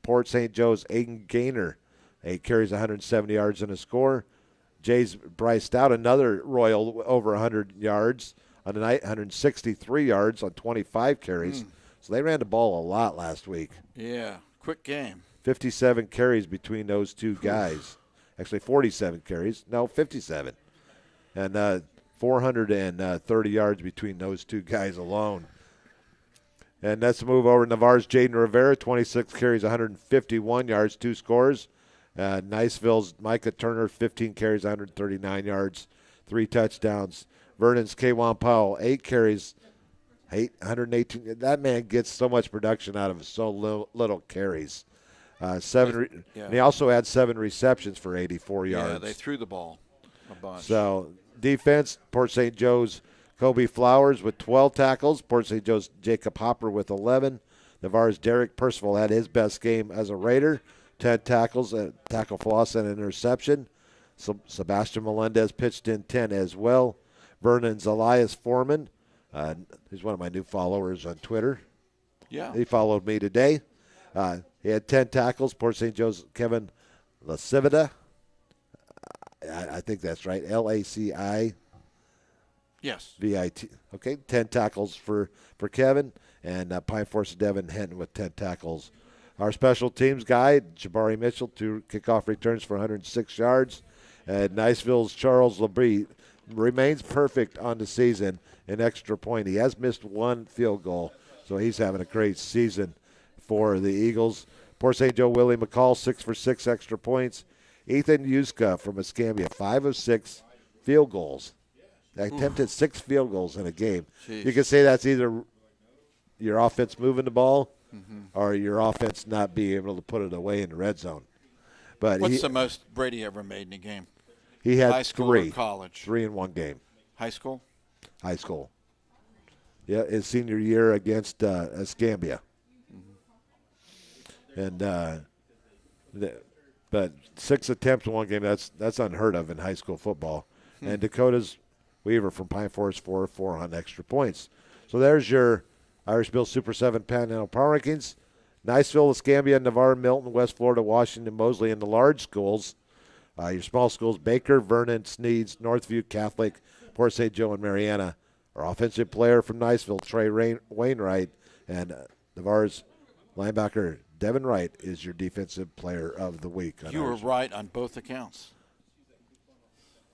Port St. Joe's Aiden Gaynor, 8 carries, 170 yards, and a score. Jay's Bryce Stout, another Royal, over 100 yards on the night, 163 yards on 25 carries. So they ran the ball a lot last week. Yeah, quick game. 57 carries between those two guys. Actually, 47 carries. No, 57. And 430 yards between those two guys alone. And let's move over to Navarre's Jaden Rivera, 26 carries, 151 yards, 2 scores. Niceville's Micah Turner, 15 carries, 139 yards, 3 touchdowns. Vernon's K'Wan Powell, 8 carries, 118. That man gets so much production out of so little carries. And he also had 7 receptions for 84 yards. Yeah, they threw the ball a bunch. So defense, Port St. Joe's Kobe Flowers with 12 tackles. Port St. Joe's Jacob Hopper with 11. Navarre's Derek Percival had his best game as a Raider. 10 tackles, a tackle for loss, and an interception. So Sebastian Melendez pitched in 10 as well. Vernon's Elias Foreman. He's one of my new followers on Twitter. Yeah. He followed me today. He had 10 tackles. Port St. Joe's Kevin Lacivita. I think that's right. L-A-C-I. Yes. V-I-T. Okay, 10 tackles for Kevin. And Pine Forest Devin Henton with 10 tackles. Our special teams guy, Jabari Mitchell, 2 kickoff returns for 106 yards. And Niceville's Charles Labrie remains perfect on the season in extra point. He has missed 1 field goal, so he's having a great season for the Eagles. Port St. Joe Willie McCall, 6 for 6 extra points. Ethan Yuska from Escambia, 5 of 6 field goals. Attempted 6 field goals in a game. Jeez. You can say that's either your offense moving the ball or your offense not being able to put it away in the red zone. But what's the most Brady ever made in a game? He had high school 3. Or college? 3 in one game. High school? High school. Yeah, his senior year against Escambia. And but 6 attempts in one game, that's unheard of in high school football. And Dakota's Weaver from Pine Forest, 4 on extra points. So there's your Irish Bill Super 7 Panhandle Power Rankings. Niceville, Escambia, Navarre, Milton, West Florida, Washington, Mosley, and the large schools. Your small schools, Baker, Vernon, Sneeds, Northview, Catholic, Port St. Joe, and Mariana. Our offensive player from Niceville, Trey Wainwright, and Navarre's linebacker, Devin Wright, is your defensive player of the week. You were right on both accounts.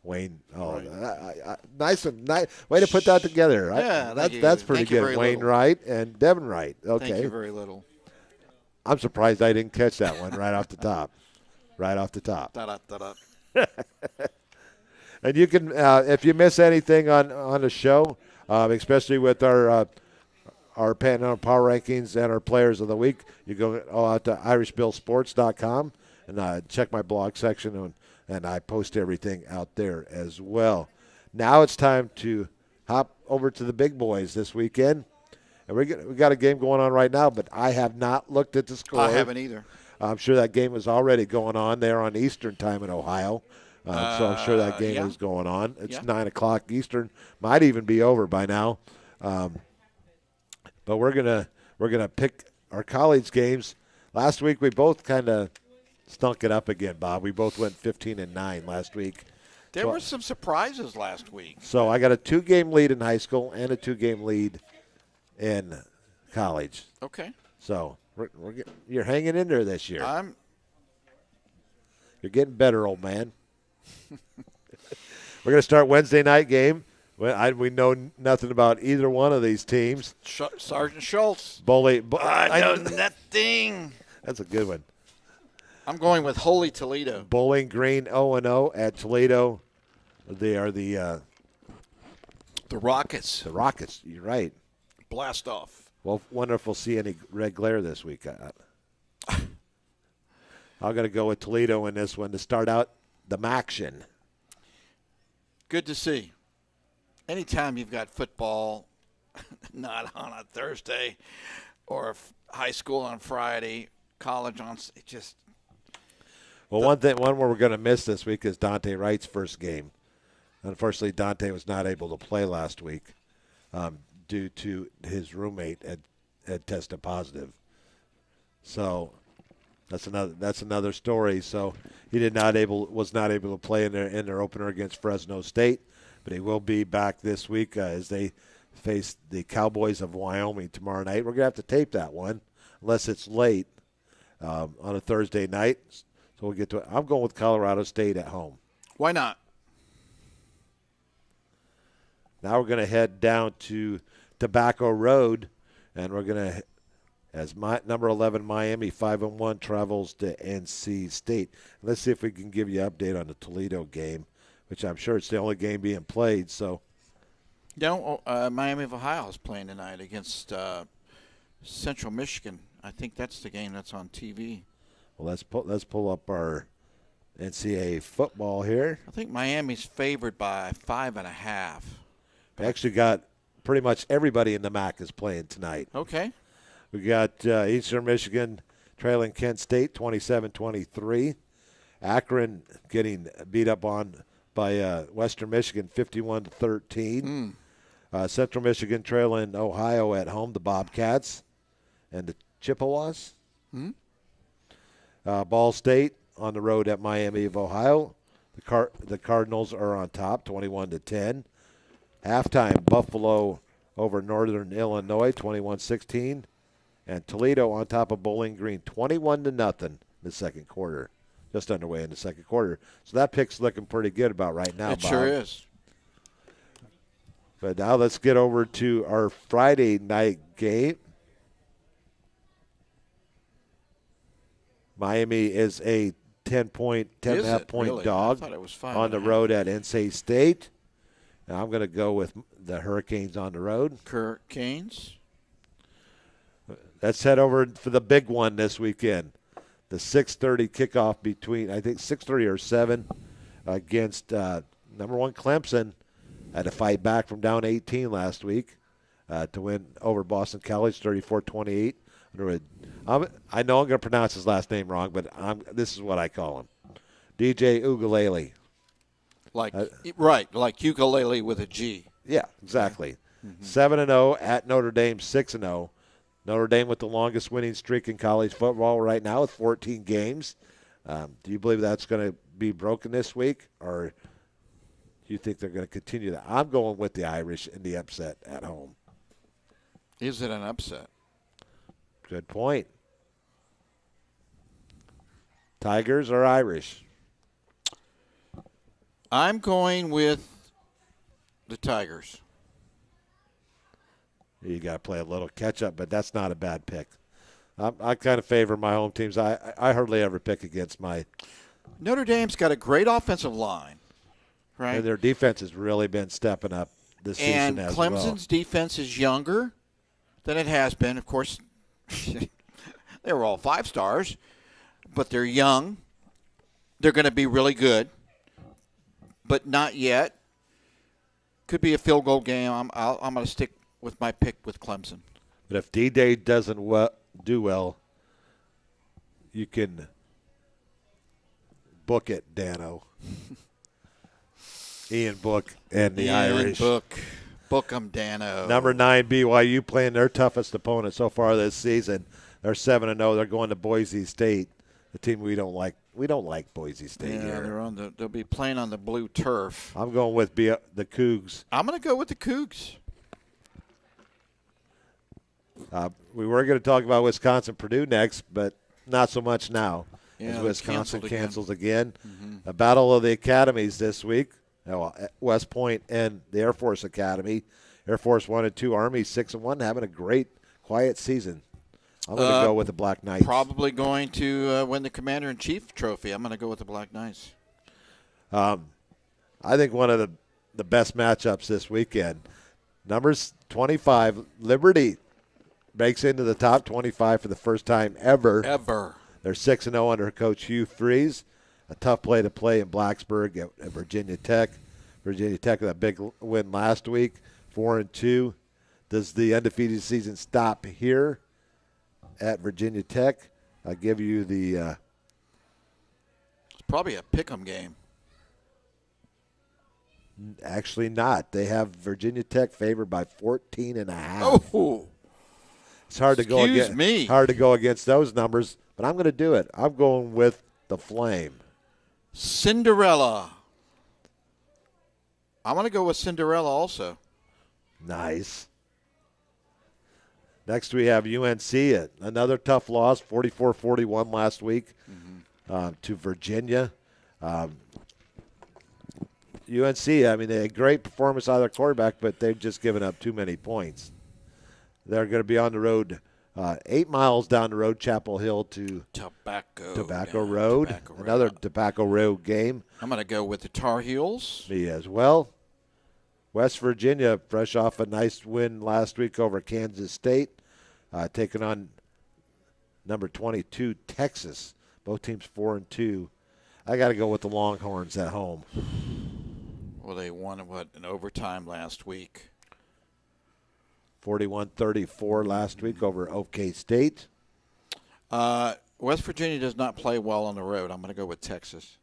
Wayne, right. Nice way to put that together. Yeah, that's pretty good. Wayne Wright and Devin Wright. Okay, thank you very little. I'm surprised I didn't catch that one right off the top. Right off the top. Da-da. And you can, if you miss anything on the show, especially with our Panhandle Power Rankings and our Players of the Week, you go out to IrishBillSports.com and check my blog section, and I post everything out there as well. Now it's time to hop over to the big boys this weekend. And we got a game going on right now, but I have not looked at the score. I haven't either. I'm sure that game is already going on there on Eastern time in Ohio. So I'm sure that game is going on. It's 9 o'clock Eastern. Might even be over by now. But we're gonna pick our college games. Last week we both kind of stunk it up again, Bob. We both went 15-9 last week. There were some surprises last week. So I got a 2-game lead in high school and a 2-game lead in college. Okay. So You're hanging in there this year. You're getting better, old man. We're going to start Wednesday night game. We know nothing about either one of these teams. Sergeant Schultz. I know nothing. That's a good one. I'm going with Holy Toledo. Bowling Green 0-0 at Toledo. They are the Rockets. The Rockets. You're right. Blast off. Well, wonder if we'll see any red glare this week. I'm going to go with Toledo in this one to start out the MACtion. Good to see. Anytime you've got football, not on a Thursday, or high school on Friday, college on it just. Well, one where we're going to miss this week is Dante Wright's first game. Unfortunately, Dante was not able to play last week due to his roommate had tested positive. So that's another story. So he was not able to play in their opener against Fresno State, but he will be back this week as they face the Cowboys of Wyoming tomorrow night. We're gonna have to tape that one unless it's late on a Thursday night. So we'll get to it. I'm going with Colorado State at home. Why not? Now we're going to head down to Tobacco Road, and we're going to, as number 11 Miami 5-1 travels to NC State. Let's see if we can give you an update on the Toledo game, which I'm sure it's the only game being played. So, Miami of Ohio is playing tonight against Central Michigan. I think that's the game that's on TV. Well, let's pull up our NCAA football here. I think Miami's favored by 5.5. We actually got pretty much everybody in the MAC is playing tonight. Okay. We got Eastern Michigan trailing Kent State 27-23. Akron getting beat up on by Western Michigan 51-13. Central Michigan trailing Ohio at home, the Bobcats and the Chippewas. Ball State on the road at Miami of Ohio. The Cardinals are on top 21-10. Halftime, Buffalo over Northern Illinois, 21-16. And Toledo on top of Bowling Green, 21-0 in the second quarter. Just underway in the second quarter. So that pick's looking pretty good about right now, It Bob. sure is. But now let's get over to our Friday night game. Miami is a 10.5 point really? dog I thought it was on the road at NC State. Now I'm going to go with the Hurricanes on the road. Hurricanes. Let's head over for the big one this weekend. The 6:30 kickoff between, I think, 6:30 or 7 against number 1 Clemson. Had to fight back from down 18 last week to win over Boston College 34-28. I know I'm going to pronounce his last name wrong, but this is what I call him. DJ Ugalele. Like ukulele with a G. Yeah, exactly. 7-0 at Notre Dame, 6-0. Notre Dame with the longest winning streak in college football right now with 14 games. Do you believe that's going to be broken this week, or do you think they're going to continue that? I'm going with the Irish in the upset at home. Is it an upset? Good point. Tigers or Irish? I'm going with the Tigers. You got to play a little catch-up, but that's not a bad pick. I kind of favor my home teams. I hardly ever pick against my – Notre Dame's got a great offensive line, right? And their defense has really been stepping up this season as well. And Clemson's defense is younger than it has been. Of course, they were all 5 stars, but they're young. They're going to be really good, but not yet. Could be a field goal game. I'm going to stick with my pick with Clemson. But if D-Day doesn't do well, you can book it, Dano. Ian Book and the Irish. Book them, Dano. Number 9 BYU playing their toughest opponent so far this season. They're 7-0. They're going to Boise State, the team we don't like. We don't like Boise State here. They'll be playing on the blue turf. I'm going with the Cougs. I'm going to go with the Cougs. We were going to talk about Wisconsin-Purdue next, but not so much now. Yeah, as Wisconsin cancels again. Mm-hmm. A battle of the academies this week. West Point and the Air Force Academy. Air Force 1-2, Army 6-1, having a great, quiet season. I'm going to go with the Black Knights. Probably going to win the Commander-in-Chief trophy. I'm going to go with the Black Knights. I think one of the best matchups this weekend. Numbers 25, Liberty breaks into the top 25 for the first time ever. They're 6-0 under coach Hugh Freeze. A tough play to play in Blacksburg at Virginia Tech. Virginia Tech with a big win last week, 4-2. Does the undefeated season stop here at Virginia Tech? I'll give you the it's probably a pick'em game. Actually not. They have Virginia Tech favored by 14.5. Oh, it's hard to go excuse against. me. Hard to go against those numbers, but I'm going to do it. I'm going with the Flame. Cinderella. I'm going to go with Cinderella also. Nice. Next we have UNC, another tough loss, 44-41 last week to Virginia. UNC, I mean, they had a great performance out of their quarterback, but they've just given up too many points. They're going to be on the road 8 miles down the road, Chapel Hill to Tobacco Road. Another Tobacco Road game. I'm going to go with the Tar Heels. Me as well. West Virginia, fresh off a nice win last week over Kansas State, taking on number 22, Texas. Both teams 4-2. I got to go with the Longhorns at home. Well, they won, in overtime last week. 41-34 last week over OK State. West Virginia does not play well on the road. I'm going to go with Texas.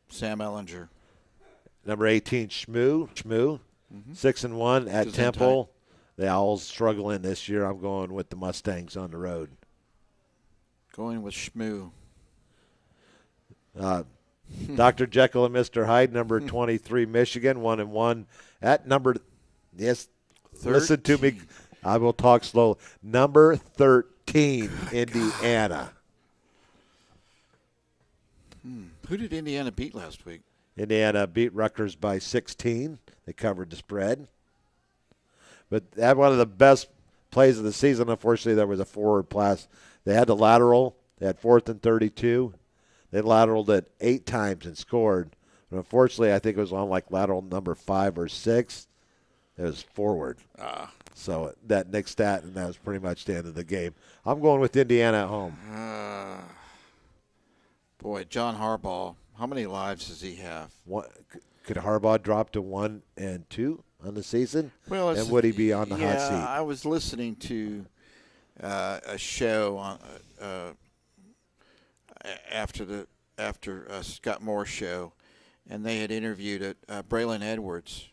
Sam Ehlinger. Number 18, Shmoo. 6-1 at Temple. The Owls struggling this year. I'm going with the Mustangs on the road. Going with Shmoo. Dr. Jekyll and Mr. Hyde, number 23, Michigan, 1-1 at number. Yes, 13. Listen to me. I will talk slow. Number 13, Indiana. Who did Indiana beat last week? Indiana beat Rutgers by 16. They covered the spread. But they had one of the best plays of the season. Unfortunately, there was a forward pass. They had the lateral. They had 4th and 32. They lateraled it 8 times and scored. But unfortunately, I think it was on like lateral number 5 or 6. It was forward. So that nixed that, and that was pretty much the end of the game. I'm going with Indiana at home. Boy, John Harbaugh, how many lives does he have? Could Harbaugh drop to 1 and 2 on the season? Well, and would he be on the hot seat? I was listening to a show on after Scott Moore's show, and they had interviewed Braylon Edwards,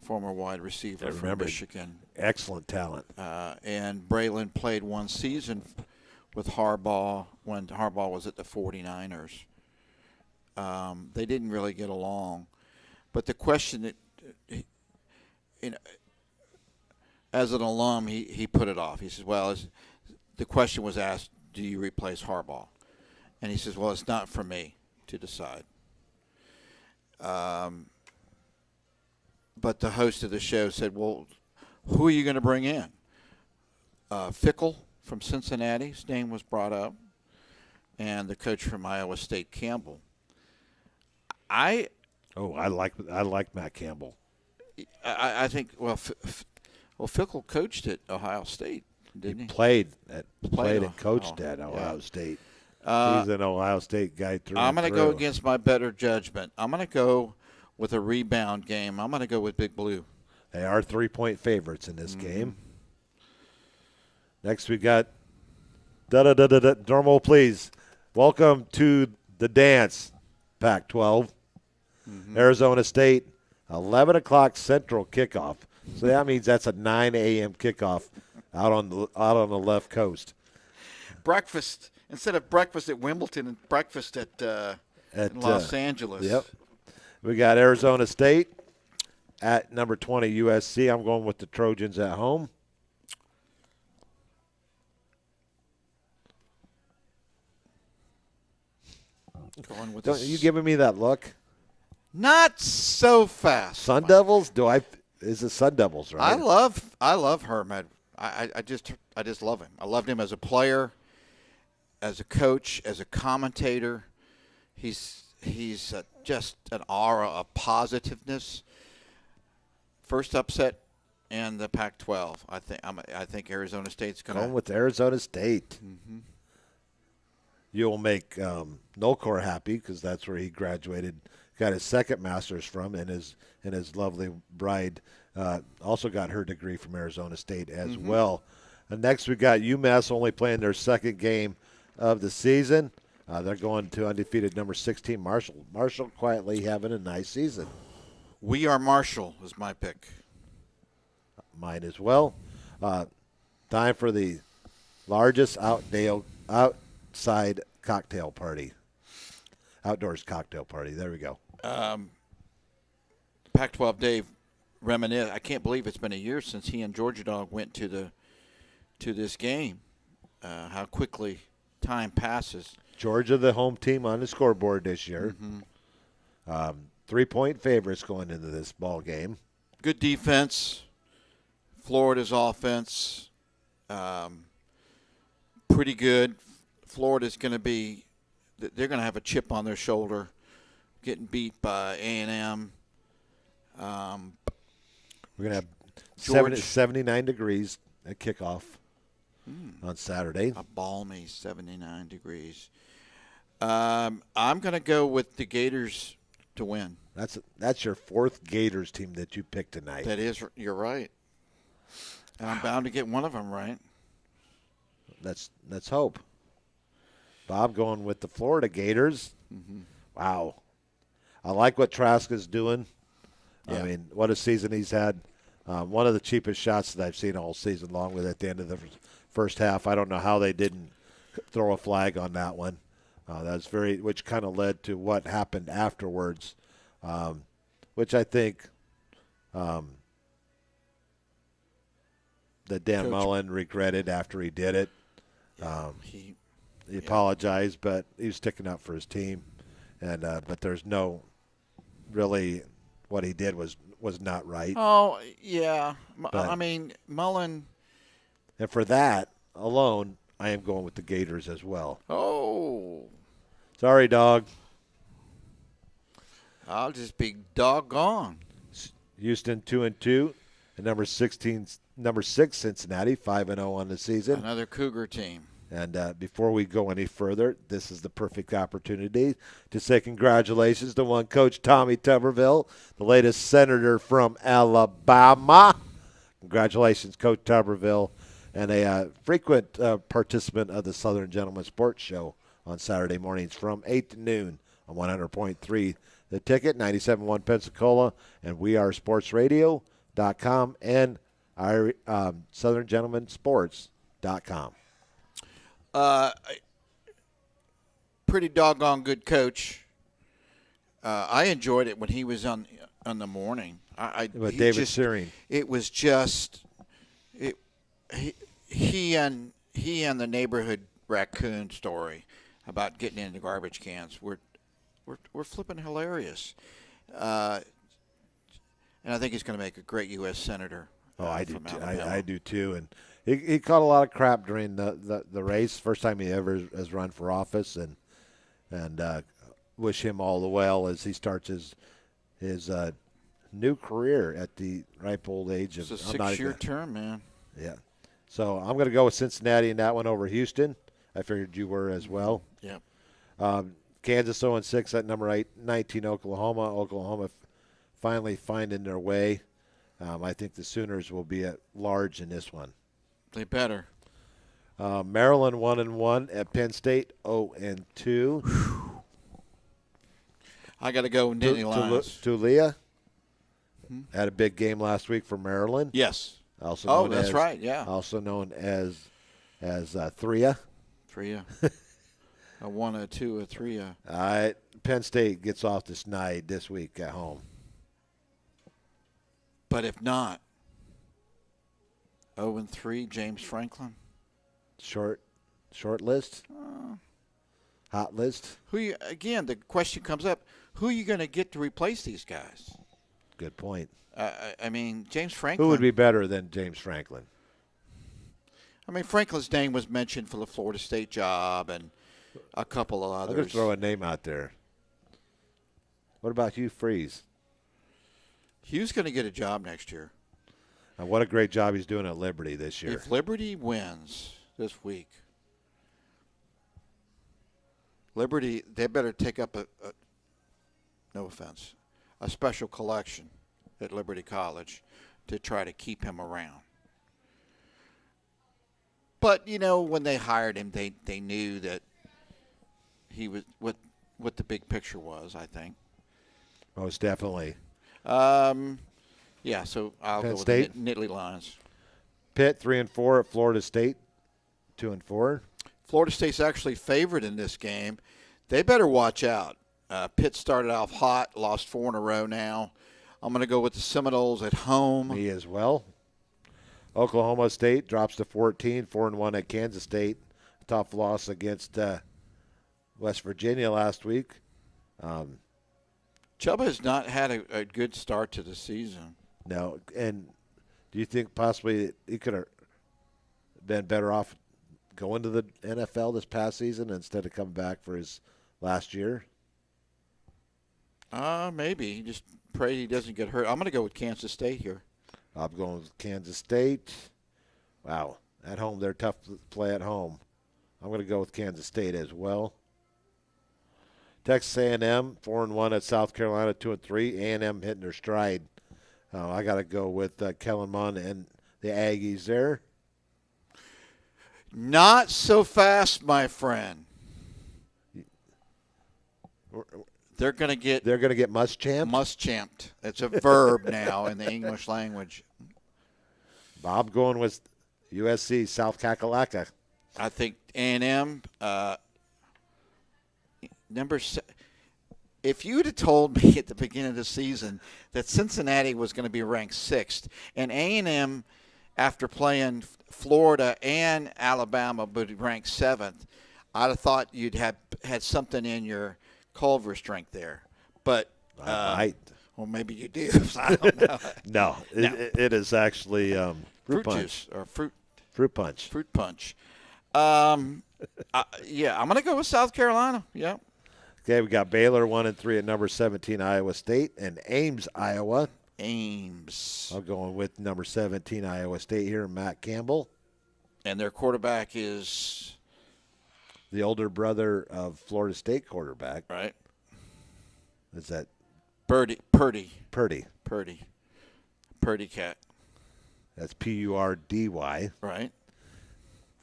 former wide receiver from Michigan. Excellent talent. And Braylon played one season with Harbaugh when Harbaugh was at the 49ers. They didn't really get along. But the question that, as an alum, he put it off. He says, well, the question was asked, do you replace Harbaugh? And he says, well, it's not for me to decide. But the host of the show said, well, who are you going to bring in? Fickle from Cincinnati, his name was brought up, and the coach from Iowa State, Campbell. I like Matt Campbell. I think, Fickle coached at Ohio State, didn't he? Played and coached at Ohio State. He's an Ohio State guy through I'm going to go against my better judgment. I'm going to go with a rebound game. I'm going to go with Big Blue. They are 3-point favorites in this game. Next we got drum roll, please. Welcome to the dance, Pac-12. Arizona State, 11 o'clock Central kickoff. So that means that's a 9 a.m. kickoff out on the left coast. Breakfast instead of breakfast at Wimbledon and breakfast at Los Angeles. Yep. We got Arizona State at number 20 USC. I'm going with the Trojans at home. Going with Don't you giving me that look? Not so fast. Sun Devils? Is it Sun Devils, right? I love Herm. I just love him. I loved him as a player, as a coach, as a commentator. He's just an aura of positiveness. First upset in the Pac-12. I think Arizona State's going to with Arizona State. Mm-hmm. You'll make Nolcor happy because that's where he graduated, got his second master's from, and his lovely bride also got her degree from Arizona State as well. And next we got UMass only playing their second game of the season. They're going to undefeated number 16 Marshall. Marshall quietly having a nice season. We are Marshall is my pick. Mine as well. Time for the largest outside cocktail party. Outdoors cocktail party. There we go. Pac-12 Dave reminisce. I can't believe it's been a year since he and Georgia Dog went to this game. How quickly time passes. Georgia, the home team on the scoreboard this year. 3-point favorites going into this ball game. Good defense. Florida's offense, pretty good. Florida's going to be – they're going to have a chip on their shoulder, getting beat by A&M. We're going to have 79 degrees at kickoff on Saturday. A balmy 79 degrees. I'm going to go with the Gators to win. That's your fourth Gators team that you picked tonight. That is – you're right. And I'm bound to get one of them right. Let's hope. Bob going with the Florida Gators. Wow. I like what Traska's doing. Yeah. I mean, what a season he's had. One of the cheapest shots that I've seen all season long with at the end of the first half. I don't know how they didn't throw a flag on that one. That's which kind of led to what happened afterwards, which I think that Dan Mullen regretted after he did it. He apologized, but he was sticking up for his team, and but there's no really what he did was not right. Oh yeah, I mean Mullen. And for that alone, I am going with the Gators as well. Oh, sorry, dog. I'll just be doggone. Houston 2-2, and number 6 Cincinnati 5-0 on the season. Another Cougar team. And before we go any further, this is the perfect opportunity to say congratulations to one Coach Tommy Tuberville, the latest senator from Alabama. Congratulations, Coach Tuberville, and a frequent participant of the Southern Gentleman Sports Show on Saturday mornings from 8 to noon on 100.3 The Ticket, 97.1 Pensacola, and WeAreSportsRadio.com and our SouthernGentlemanSports.com. Pretty doggone good coach. I enjoyed it when he was on the morning. With David Searing. It was just he and the neighborhood raccoon story about getting into garbage cans were flipping hilarious. And I think he's going to make a great U.S. senator. Oh, I do too. I do too. And he caught a lot of crap during the race. First time he ever has run for office, and wish him all the well as he starts his new career at the ripe old age of. It's a 6-year term, man. Yeah. So I'm going to go with Cincinnati in that one over Houston. I figured you were as well. Yeah. Kansas 0-6 at number 19 Oklahoma. Oklahoma finally finding their way. I think the Sooners will be at large in this one. They better. Maryland 1-1 at Penn State 0-2. I got to go Nittany Lions. Tulia had a big game last week for Maryland. Yes. Also that's right. Yeah. Also known as Thria. Thria. A 1, a 2, a 3. Penn State gets off the snide this week at home. But if not, 0-3, James Franklin. Short list. hot list. Again, the question comes up: who are you going to get to replace these guys? Good point. I mean, James Franklin. Who would be better than James Franklin? I mean, Franklin's name was mentioned for the Florida State job and a couple of others. I'm going to throw a name out there. What about Hugh Freeze? Hugh's going to get a job next year. And what a great job he's doing at Liberty this year. If Liberty wins this week, Liberty, they better take up no offense, a special collection at Liberty College to try to keep him around. But, you know, when they hired him, they knew that he was what the big picture was, I think. Most definitely. Yeah, so I'll Penn go State? with Nittany Lions. Pitt 3-4 at Florida State, 2-4. Florida State's actually favored in this game. They better watch out. Pitt started off hot, lost 4 in a row now. I'm going to go with the Seminoles at home. Me as well. Oklahoma State drops to 14, 4-1 at Kansas State. Tough loss against West Virginia last week. Chuba has not had a good start to the season. No, and do you think possibly he could have been better off going to the NFL this past season instead of coming back for his last year? Maybe. Just pray he doesn't get hurt. I'm going to go with Kansas State here. I'm going with Kansas State. Wow, at home they're tough to play at home. I'm going to go with Kansas State as well. Texas A&M 4-1 at South Carolina 2-3. A&M hitting their stride. I got to go with Kellen Mond and the Aggies there. Not so fast, my friend. They're going to get Muschamped. Muschamped. It's a verb now in the English language. Bob going with USC South Kakalaka. I think A&M if you would have told me at the beginning of the season that Cincinnati was going to be ranked 6th and A&M, after playing Florida and Alabama, would be ranked 7th, I'd have thought you'd had something in your Culver's drink there. But well, maybe you do. I don't know. No, it is actually fruit punch. Juice or fruit punch. Fruit punch. Yeah, I'm going to go with South Carolina. Yeah. Okay, we got Baylor 1-3 at number 17, Iowa State, and Ames, Iowa. Ames. I'm going with number 17, Iowa State here, Matt Campbell. And their quarterback is the older brother of Florida State quarterback. Right. Is that Purdy. Purdy Cat. That's Purdy. Right.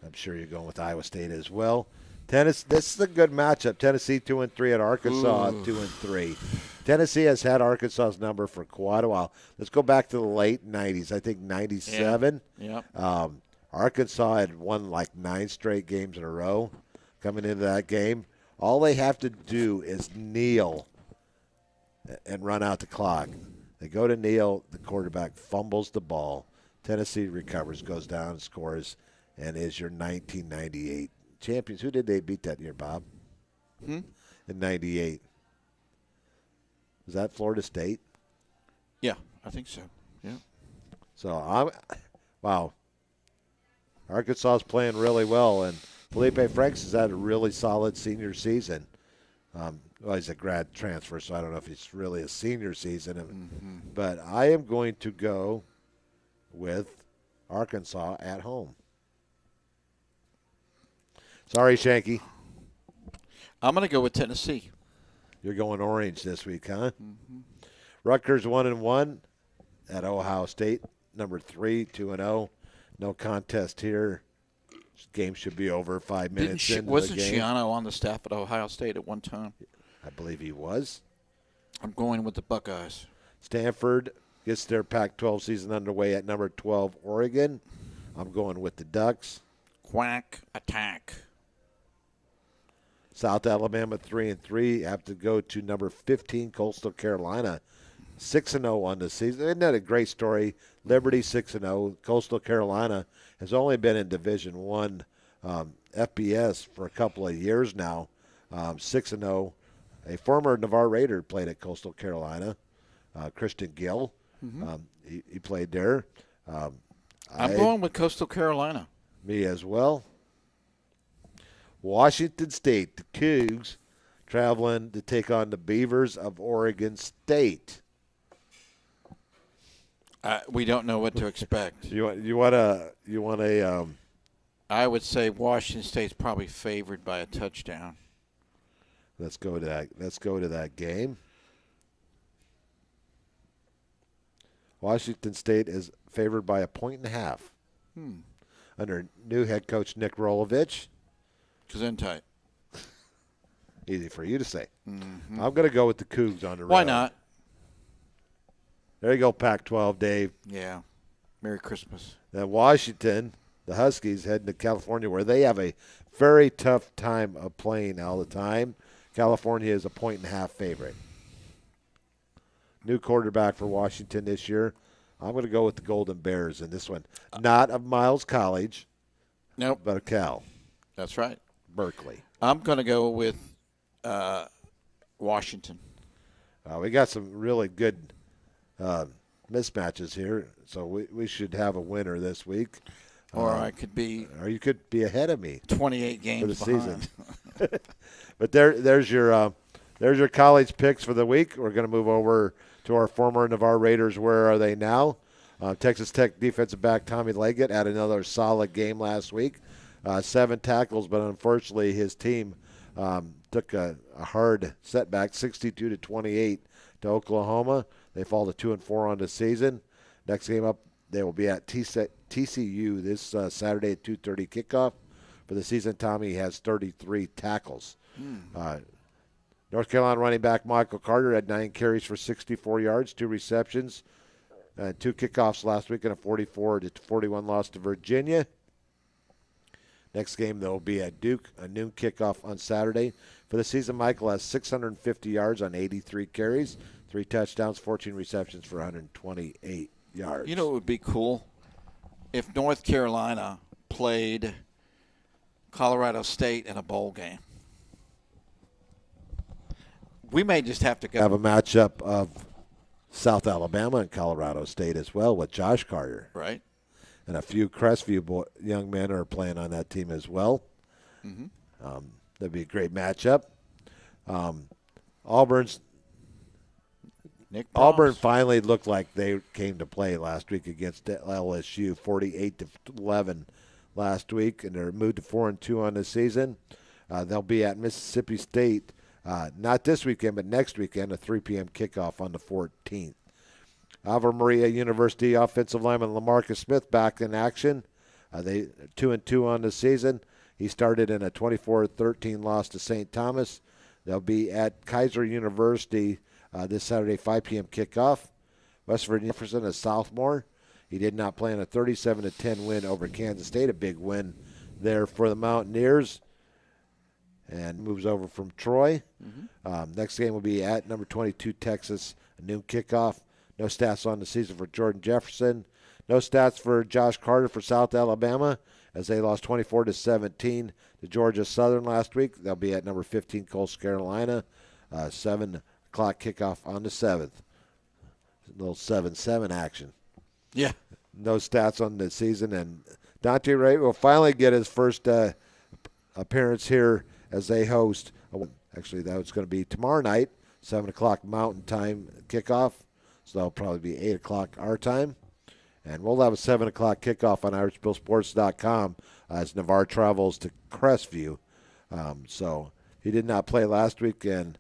I'm sure you're going with Iowa State as well. This is a good matchup. Tennessee 2-3 at Arkansas 2-3. Tennessee has had Arkansas's number for quite a while. Let's go back to the late 90s. I think 97. Yeah. Arkansas had won like 9 straight games in a row coming into that game. All they have to do is kneel and run out the clock. They go to kneel. The quarterback fumbles the ball. Tennessee recovers, goes down, and scores, and is your 1998 champions. Who did they beat that year, Bob? In 98. Was that Florida State? Yeah, I think so. Yeah. So, wow. Arkansas is playing really well, and Felipe Franks has had a really solid senior season. Well, he's a grad transfer, so I don't know if it's really a senior season. But I am going to go with Arkansas at home. Sorry, Shanky. I'm going to go with Tennessee. You're going orange this week, huh? Rutgers 1-1 at Ohio State. Number 3, 2-0. No contest here. This game should be over 5 minutes into the game. Wasn't Schiano on the staff at Ohio State at one time? I believe he was. I'm going with the Buckeyes. Stanford gets their Pac-12 season underway at number 12, Oregon. I'm going with the Ducks. Quack attack. South Alabama 3-3 have to go to number 15, Coastal Carolina, 6-0 on the season. Isn't that a great story? Liberty 6-0. Coastal Carolina has only been in Division I FBS for a couple of years now. 6-0. A former Navarre Raider played at Coastal Carolina, Christian Gill. He played there. I'm going with Coastal Carolina. Me as well. Washington State, the Cougs, traveling to take on the Beavers of Oregon State. We don't know what to expect. You want a I would say Washington State's probably favored by a touchdown. Let's go to that game. Washington State is favored by 1.5. Under new head coach Nick Rolovich. Gesundheit. Easy for you to say. I'm going to go with the Cougs on the road. Why not? There you go, Pac-12, Dave. Yeah. Merry Christmas. Then Washington, the Huskies, heading to California, where they have a very tough time of playing all the time. California is a 1.5 favorite. New quarterback for Washington this year. I'm going to go with the Golden Bears in this one. Not of Miles College. Nope. But of Cal. That's right. Berkeley. I'm going to go with Washington. We got some really good mismatches here, so we should have a winner this week. Or I could be. Or you could be ahead of me. 28 games for the behind. season. But there's your college picks for the week. We're going to move over to our former Navarre Raiders. Where are they now? Texas Tech defensive back Tommy Leggett had another solid game last week. 7 tackles, but unfortunately his team took a hard setback, 62-28 to Oklahoma. They fall to 2-4 on the season. Next game up, they will be at TCU this Saturday at 2:30 kickoff. For the season, Tommy has 33 tackles. North Carolina running back Michael Carter had 9 carries for 64 yards, 2 receptions, 2 kickoffs last week, and a 44-41 loss to Virginia. Next game, they'll be at Duke, a noon kickoff on Saturday. For the season, Michael has 650 yards on 83 carries, 3 touchdowns, 14 receptions for 128 yards. You know what would be cool? If North Carolina played Colorado State in a bowl game. We may just have to go. Have a matchup of South Alabama and Colorado State as well with Josh Carter. Right. And a few Crestview young men are playing on that team as well. That'd be a great matchup. Auburn finally looked like they came to play last week against LSU, 48-11 last week, and they're moved to 4-2 on the season. They'll be at Mississippi State, not this weekend, but next weekend, a 3 p.m. kickoff on the 14th. Ave Maria University offensive lineman LaMarcus Smith back in action. They 2-2 on the season. He started in a 24-13 loss to St. Thomas. They'll be at Kaiser University this Saturday, 5 p.m. kickoff. West Virginia Jefferson, a sophomore. He did not play in a 37-10 win over Kansas State, a big win there for the Mountaineers. And moves over from Troy. Next game will be at number 22 Texas, a noon kickoff. No stats on the season for Jordan Jefferson. No stats for Josh Carter for South Alabama as they lost 24-17 to Georgia Southern last week. They'll be at number 15 Coastal Carolina, 7 o'clock kickoff on the 7th. A little 7-7 action. Yeah. No stats on the season. And Dante Ray will finally get his first appearance here as they host. Actually, that's going to be tomorrow night, 7 o'clock Mountain Time kickoff. So that'll probably be 8 o'clock our time. And we'll have a 7 o'clock kickoff on IrishBillSports.com as Navarre travels to Crestview. So he did not play last week. And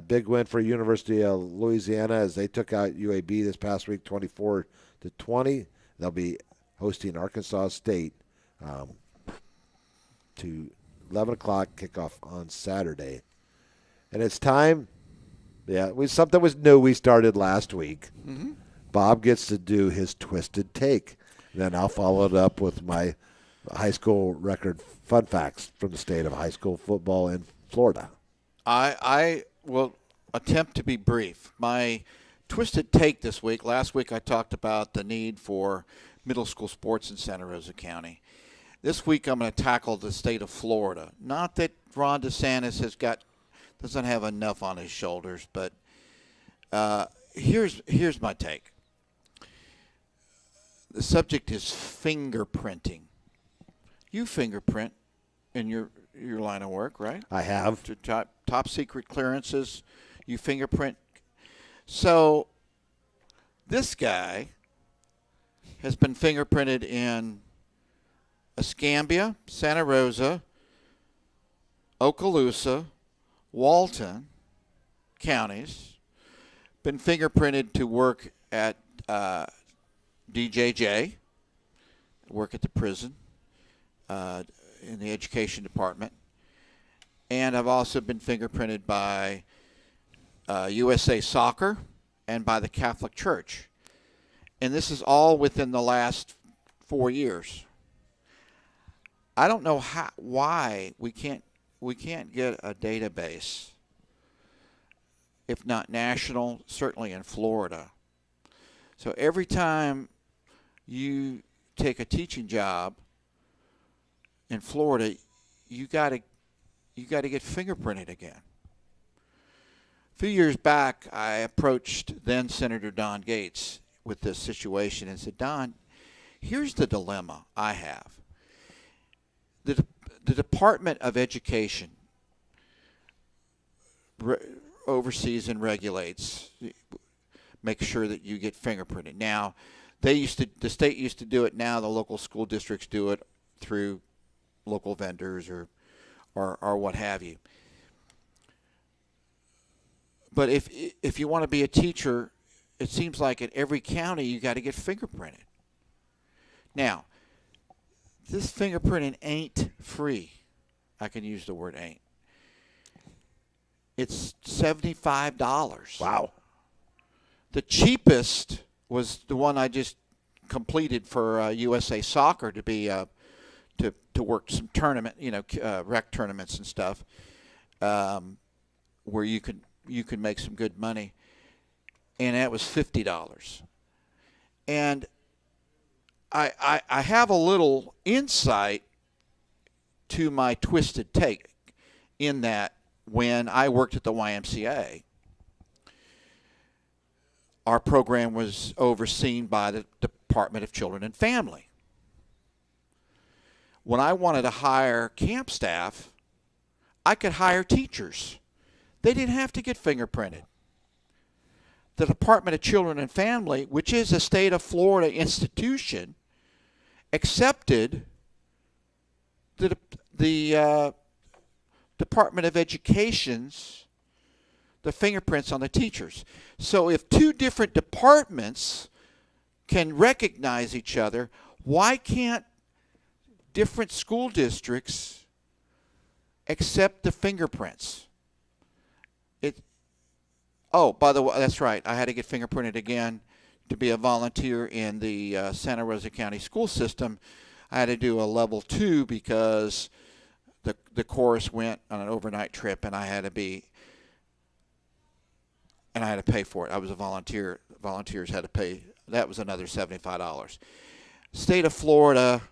big win for University of Louisiana as they took out UAB this past week, 24-20. They'll be hosting Arkansas State to 11 o'clock kickoff on Saturday. And it's time. Yeah, something was new we started last week. Bob gets to do his Twisted Take. Then I'll follow it up with my high school record fun facts from the state of high school football in Florida. I will attempt to be brief. My Twisted Take this week, last week I talked about the need for middle school sports in Santa Rosa County. This week I'm going to tackle the state of Florida. Not that Ron DeSantis doesn't have enough on his shoulders, but here's my take. The subject is fingerprinting. You fingerprint in your line of work, right? I have. To top secret clearances, you fingerprint. So this guy has been fingerprinted in Escambia, Santa Rosa, Okaloosa, Walton counties. Been fingerprinted to work at DJJ, work at the prison, in the education department. And I've also been fingerprinted by USA Soccer and by the Catholic Church. And this is all within the last 4 years. I don't know why we can't get a database, if not national, certainly in Florida. So every time you take a teaching job in Florida, you got to get fingerprinted again. A few years back, I approached then Senator Don Gates with this situation and said, Don, here's the dilemma I have. The Department of Education oversees and regulates, make sure that you get fingerprinted. Now, the state used to do it. Now the local school districts do it through local vendors or what have you. But if you want to be a teacher, it seems like at every county you got to get fingerprinted. Now, this fingerprinting ain't free. I can use the word ain't. It's $75. Wow. The cheapest was the one I just completed for USA Soccer to be to work some tournament, rec tournaments and stuff, where you can make some good money, and that was $50. And I have a little insight to my twisted take in that when I worked at the YMCA, our program was overseen by the Department of Children and Family. When I wanted to hire camp staff, I could hire teachers. They didn't have to get fingerprinted. The Department of Children and Family, which is a state of Florida institution, accepted the Department of Education's the fingerprints on the teachers. So if two different departments can recognize each other, why can't different school districts accept the fingerprints? Oh, by the way, that's right. I had to get fingerprinted again to be a volunteer in the Santa Rosa County school system. I had to do a level 2 because the chorus went on an overnight trip, and I had to pay for it. I was a volunteer. Volunteers had to pay. That was another $75. State of Florida,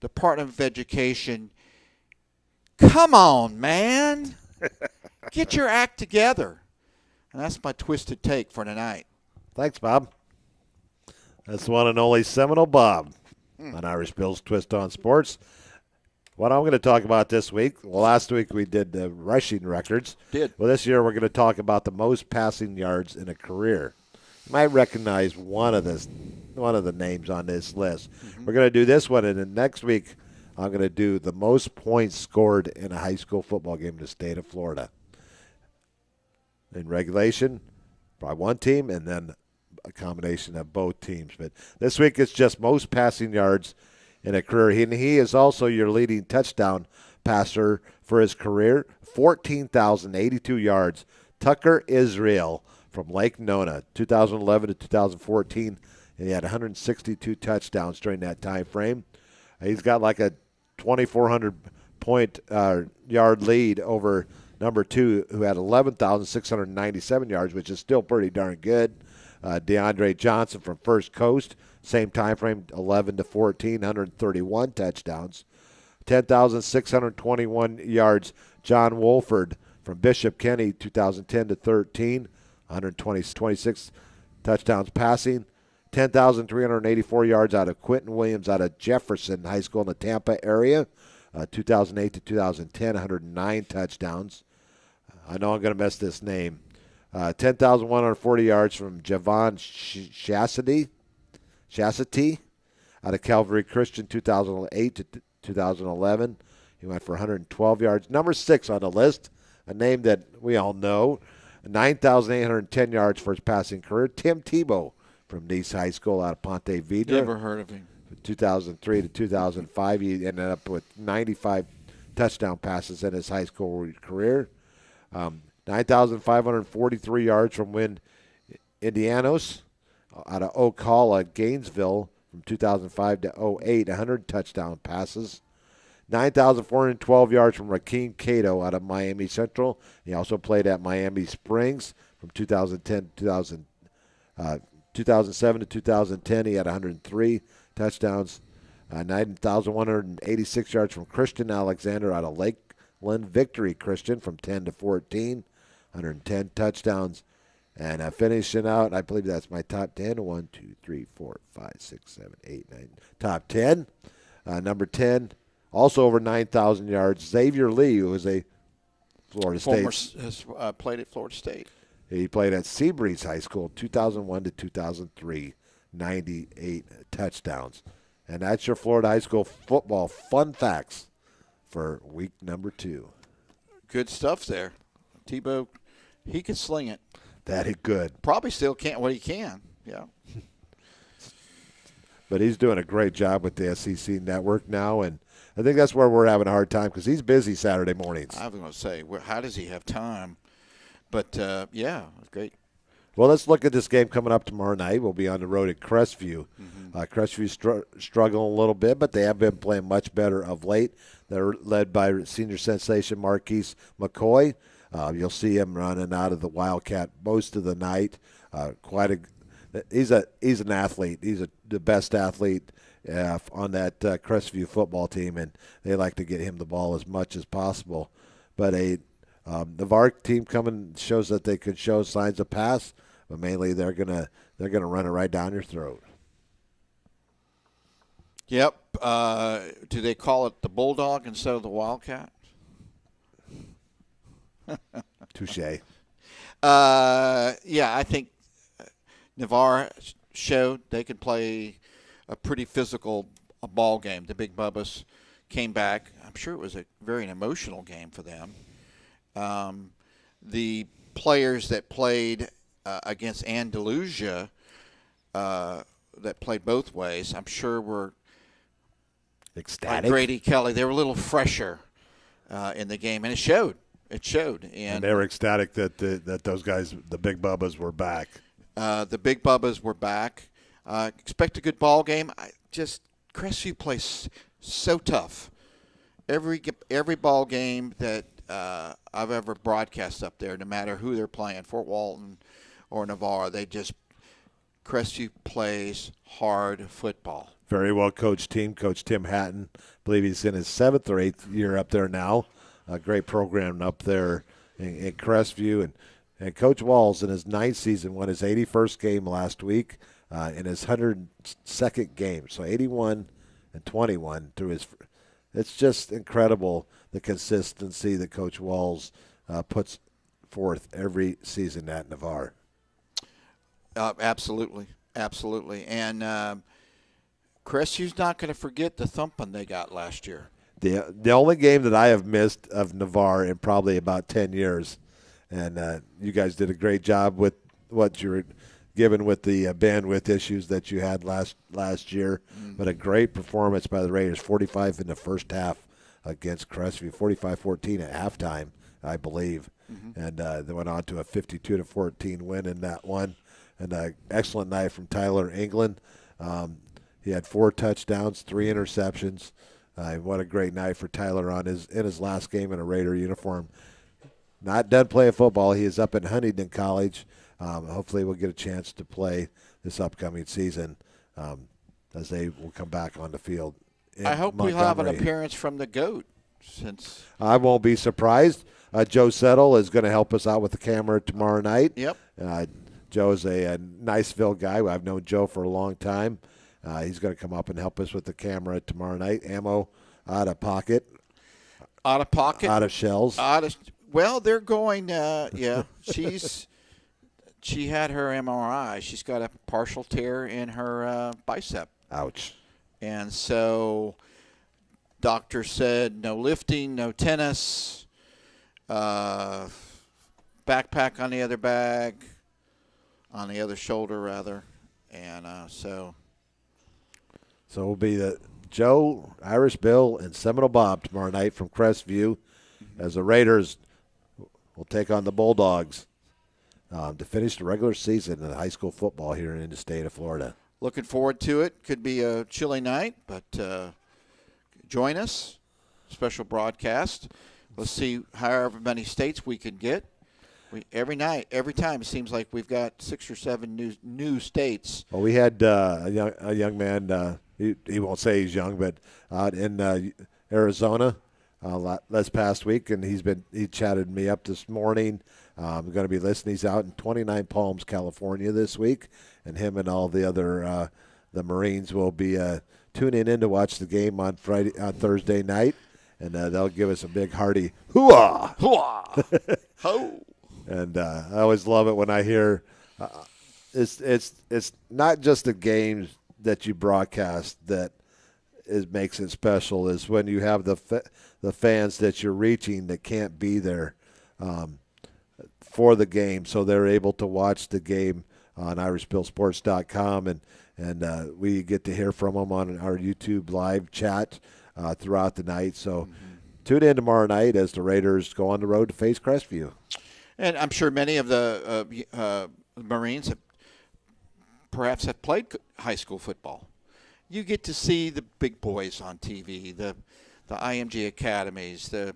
Department of Education. Come on, man. Get your act together. And that's my twisted take for tonight. Thanks, Bob. That's the one and only Seminole Bob on Irish Bill's Twist on Sports. What I'm going to talk about this week, well, last week we did the rushing records. Well, this year we're going to talk about the most passing yards in a career. You might recognize one of the names on this list. Mm-hmm. We're going to do this one, and then next week I'm going to do the most points scored in a high school football game in the state of Florida. In regulation, by one team, and then a combination of both teams. But this week it's just most passing yards in a career. And he is also your leading touchdown passer for his career, 14,082 yards. Tucker Israel from Lake Nona, 2011 to 2014, and he had 162 touchdowns during that time frame. He's got like a 2,400 point yard lead over number 2, who had 11,697 yards, which is still pretty darn good. DeAndre Johnson from First Coast, same time frame, 11 to 14, 131 touchdowns. 10,621 yards, John Wolford from Bishop Kenny, 2010 to 13, 126 touchdowns passing. 10,384 yards out of Quentin Williams out of Jefferson High School in the Tampa area, 2008 to 2010, 109 touchdowns. I know I'm going to mess this name. 10,140 yards from Javon Chassity out of Calvary Christian, 2008 to 2011. He went for 112 yards. Number 6 on the list, a name that we all know, 9,810 yards for his passing career, Tim Tebow from Nice High School out of Ponte Vedra. Never heard of him. 2003 to 2005, he ended up with 95 touchdown passes in his high school career. 9,543 yards from Wynn Indianos out of Ocala, Gainesville from 2005 to 08, 100 touchdown passes. 9,412 yards from Rakeem Cato out of Miami Central. He also played at Miami Springs from 2007 to 2010. He had 103 touchdowns. 9,186 yards from Christian Alexander out of Lakeland Victory Christian from 10 to 14. 110 touchdowns. And finishing out, I believe that's my top 10. 1, 2, 3, 4, 5, 6, 7, 8, 9. Top 10. Number 10, also over 9,000 yards, Xavier Lee, who is a Florida State. Has played at Florida State. He played at Seabreeze High School 2001 to 2003, 98 touchdowns. And that's your Florida High School football fun facts for week number 2. Good stuff there. Tebow, he could sling it. That he could. Probably still can't. Well, he can. Yeah. But he's doing a great job with the SEC network now, and I think that's where we're having a hard time because he's busy Saturday mornings. I was going to say, how does he have time? But, yeah, great. Well, let's look at this game coming up tomorrow night. We'll be on the road at Crestview. Mm-hmm. Crestview struggling a little bit, but they have been playing much better of late. They're led by senior sensation Marquise McCoy. You'll see him running out of the Wildcat most of the night. He's an athlete. He's the best athlete on that Crestview football team, and they like to get him the ball as much as possible. But the VAR team coming shows that they could show signs of pass, but mainly they're gonna run it right down your throat. Yep. Do they call it the Bulldog instead of the Wildcat? Touche. Yeah, I think Navarre showed they could play a pretty physical ball game. The Big Bubbas came back. I'm sure it was a very emotional game for them. The players that played against Andalusia that played both ways, I'm sure were ecstatic. Like Grady Kelly, they were a little fresher in the game, and it showed. It showed, and they were ecstatic that those guys, the Big Bubbas, were back. The Big Bubbas were back. Expect a good ball game. Crestview plays so tough. Every ball game that I've ever broadcast up there, no matter who they're playing, Fort Walton or Navarre, Crestview plays hard football. Very well coached team. Coach Tim Hatton, I believe he's in his 7th or 8th year up there now. A great program up there in Crestview. And Coach Walls, in his 9th season, won his 81st game last week in his 102nd game. So 81-21 through his – it's just incredible the consistency that Coach Walls puts forth every season at Navarre. Absolutely. Absolutely. And Crestview's not going to forget the thumping they got last year. The only game that I have missed of Navarre in probably about 10 years, and you guys did a great job with what you were given with the bandwidth issues that you had last year. Mm-hmm. But a great performance by the Raiders, 45 in the first half against Crestview, 45-14 at halftime, I believe. Mm-hmm. And they went on to a 52-14 win in that one. And an excellent night from Tyler England. He had 4 touchdowns, 3 interceptions. What a great night for Tyler in his last game in a Raider uniform. Not done playing football. He is up at Huntington College. Hopefully we'll get a chance to play this upcoming season as they will come back on the field I hope Montgomery. we'll have an appearance from the GOAT. Since I won't be surprised. Joe Settle is going to help us out with the camera tomorrow night. Yep. Joe's a Niceville guy. I've known Joe for a long time. He's going to come up and help us with the camera tomorrow night. Ammo out of pocket. Out of pocket? Out of shells. Well, they're going, she had her MRI. She's got a partial tear in her bicep. Ouch. And so doctor said no lifting, no tennis, backpack on the other bag, on the other shoulder, rather. And so it'll be the Joe, Irish Bill, and Seminole Bob tomorrow night from Crestview as the Raiders will take on the Bulldogs to finish the regular season in high school football here in the state of Florida. Looking forward to it. Could be a chilly night, but join us. Special broadcast. Let's see however many states we can get. Every time it seems like we've got 6 or 7 new states. Well, we had a young man. He won't say he's young, but out in Arizona last past week, and he chatted me up this morning. I'm going to be listening. He's out in 29 Palms, California this week, and him and all the other the Marines will be tuning in to watch the game on Thursday night, and they'll give us a big hearty hoo-ah, hoo-ah, ho. And I always love it when I hear it's not just the games that you broadcast that makes it special. Is when you have the fans that you're reaching that can't be there for the game, so they're able to watch the game on IrishBillSports.com, and we get to hear from them on our YouTube live chat throughout the night. So tune in tomorrow night as the Raiders go on the road to face Crestview. And I'm sure many of the Marines perhaps have played high school football. You get to see the big boys on TV, the IMG academies, the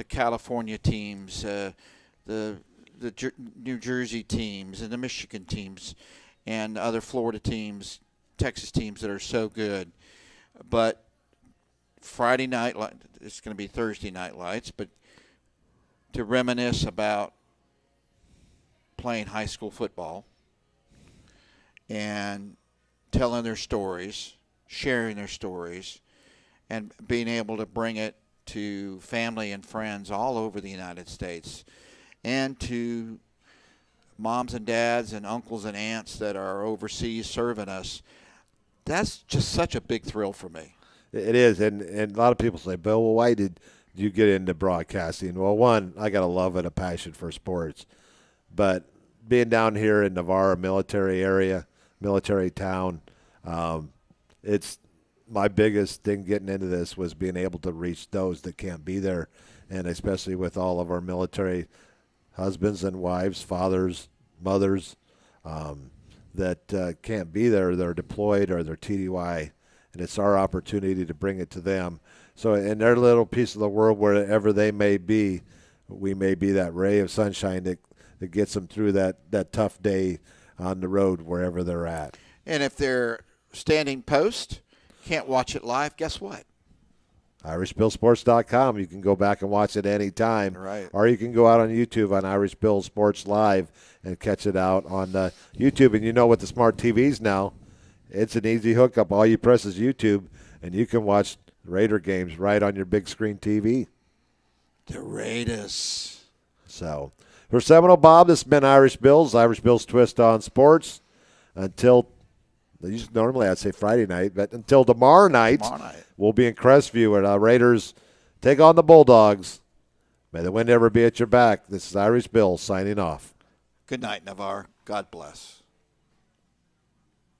California teams, the New Jersey teams, and the Michigan teams, and other Florida teams, Texas teams that are so good. But Friday night, it's going to be Thursday night lights, but to reminisce about playing high school football and telling their stories, sharing their stories, and being able to bring it to family and friends all over the United States and to moms and dads and uncles and aunts that are overseas serving us. That's just such a big thrill for me. It is, and a lot of people say, Bill, well, why did you get into broadcasting? Well, one, I got a love and a passion for sports. But being down here in Navarre, military area, military town, it's my biggest thing getting into this was being able to reach those that can't be there, and especially with all of our military husbands and wives, fathers, mothers that can't be there. They're deployed or they're TDY, and it's our opportunity to bring it to them. So in their little piece of the world, wherever they may be, we may be that ray of sunshine that gets them through that tough day on the road wherever they're at. And if they're standing post, can't watch it live, guess what? IrishBillSports.com. You can go back and watch it anytime. Right. Or you can go out on YouTube on Irish Bill Sports Live and catch it out on YouTube. And you know, with the smart TVs now, it's an easy hookup. All you press is YouTube, and you can watch Raider games right on your big screen TV. The Raiders. So, for Seminole Bob, this has been Irish Bill's Twist on Sports. Until, normally I'd say Friday night, but until tomorrow night, we'll be in Crestview where the Raiders take on the Bulldogs. May the wind ever be at your back. This is Irish Bill signing off. Good night, Navarre. God bless.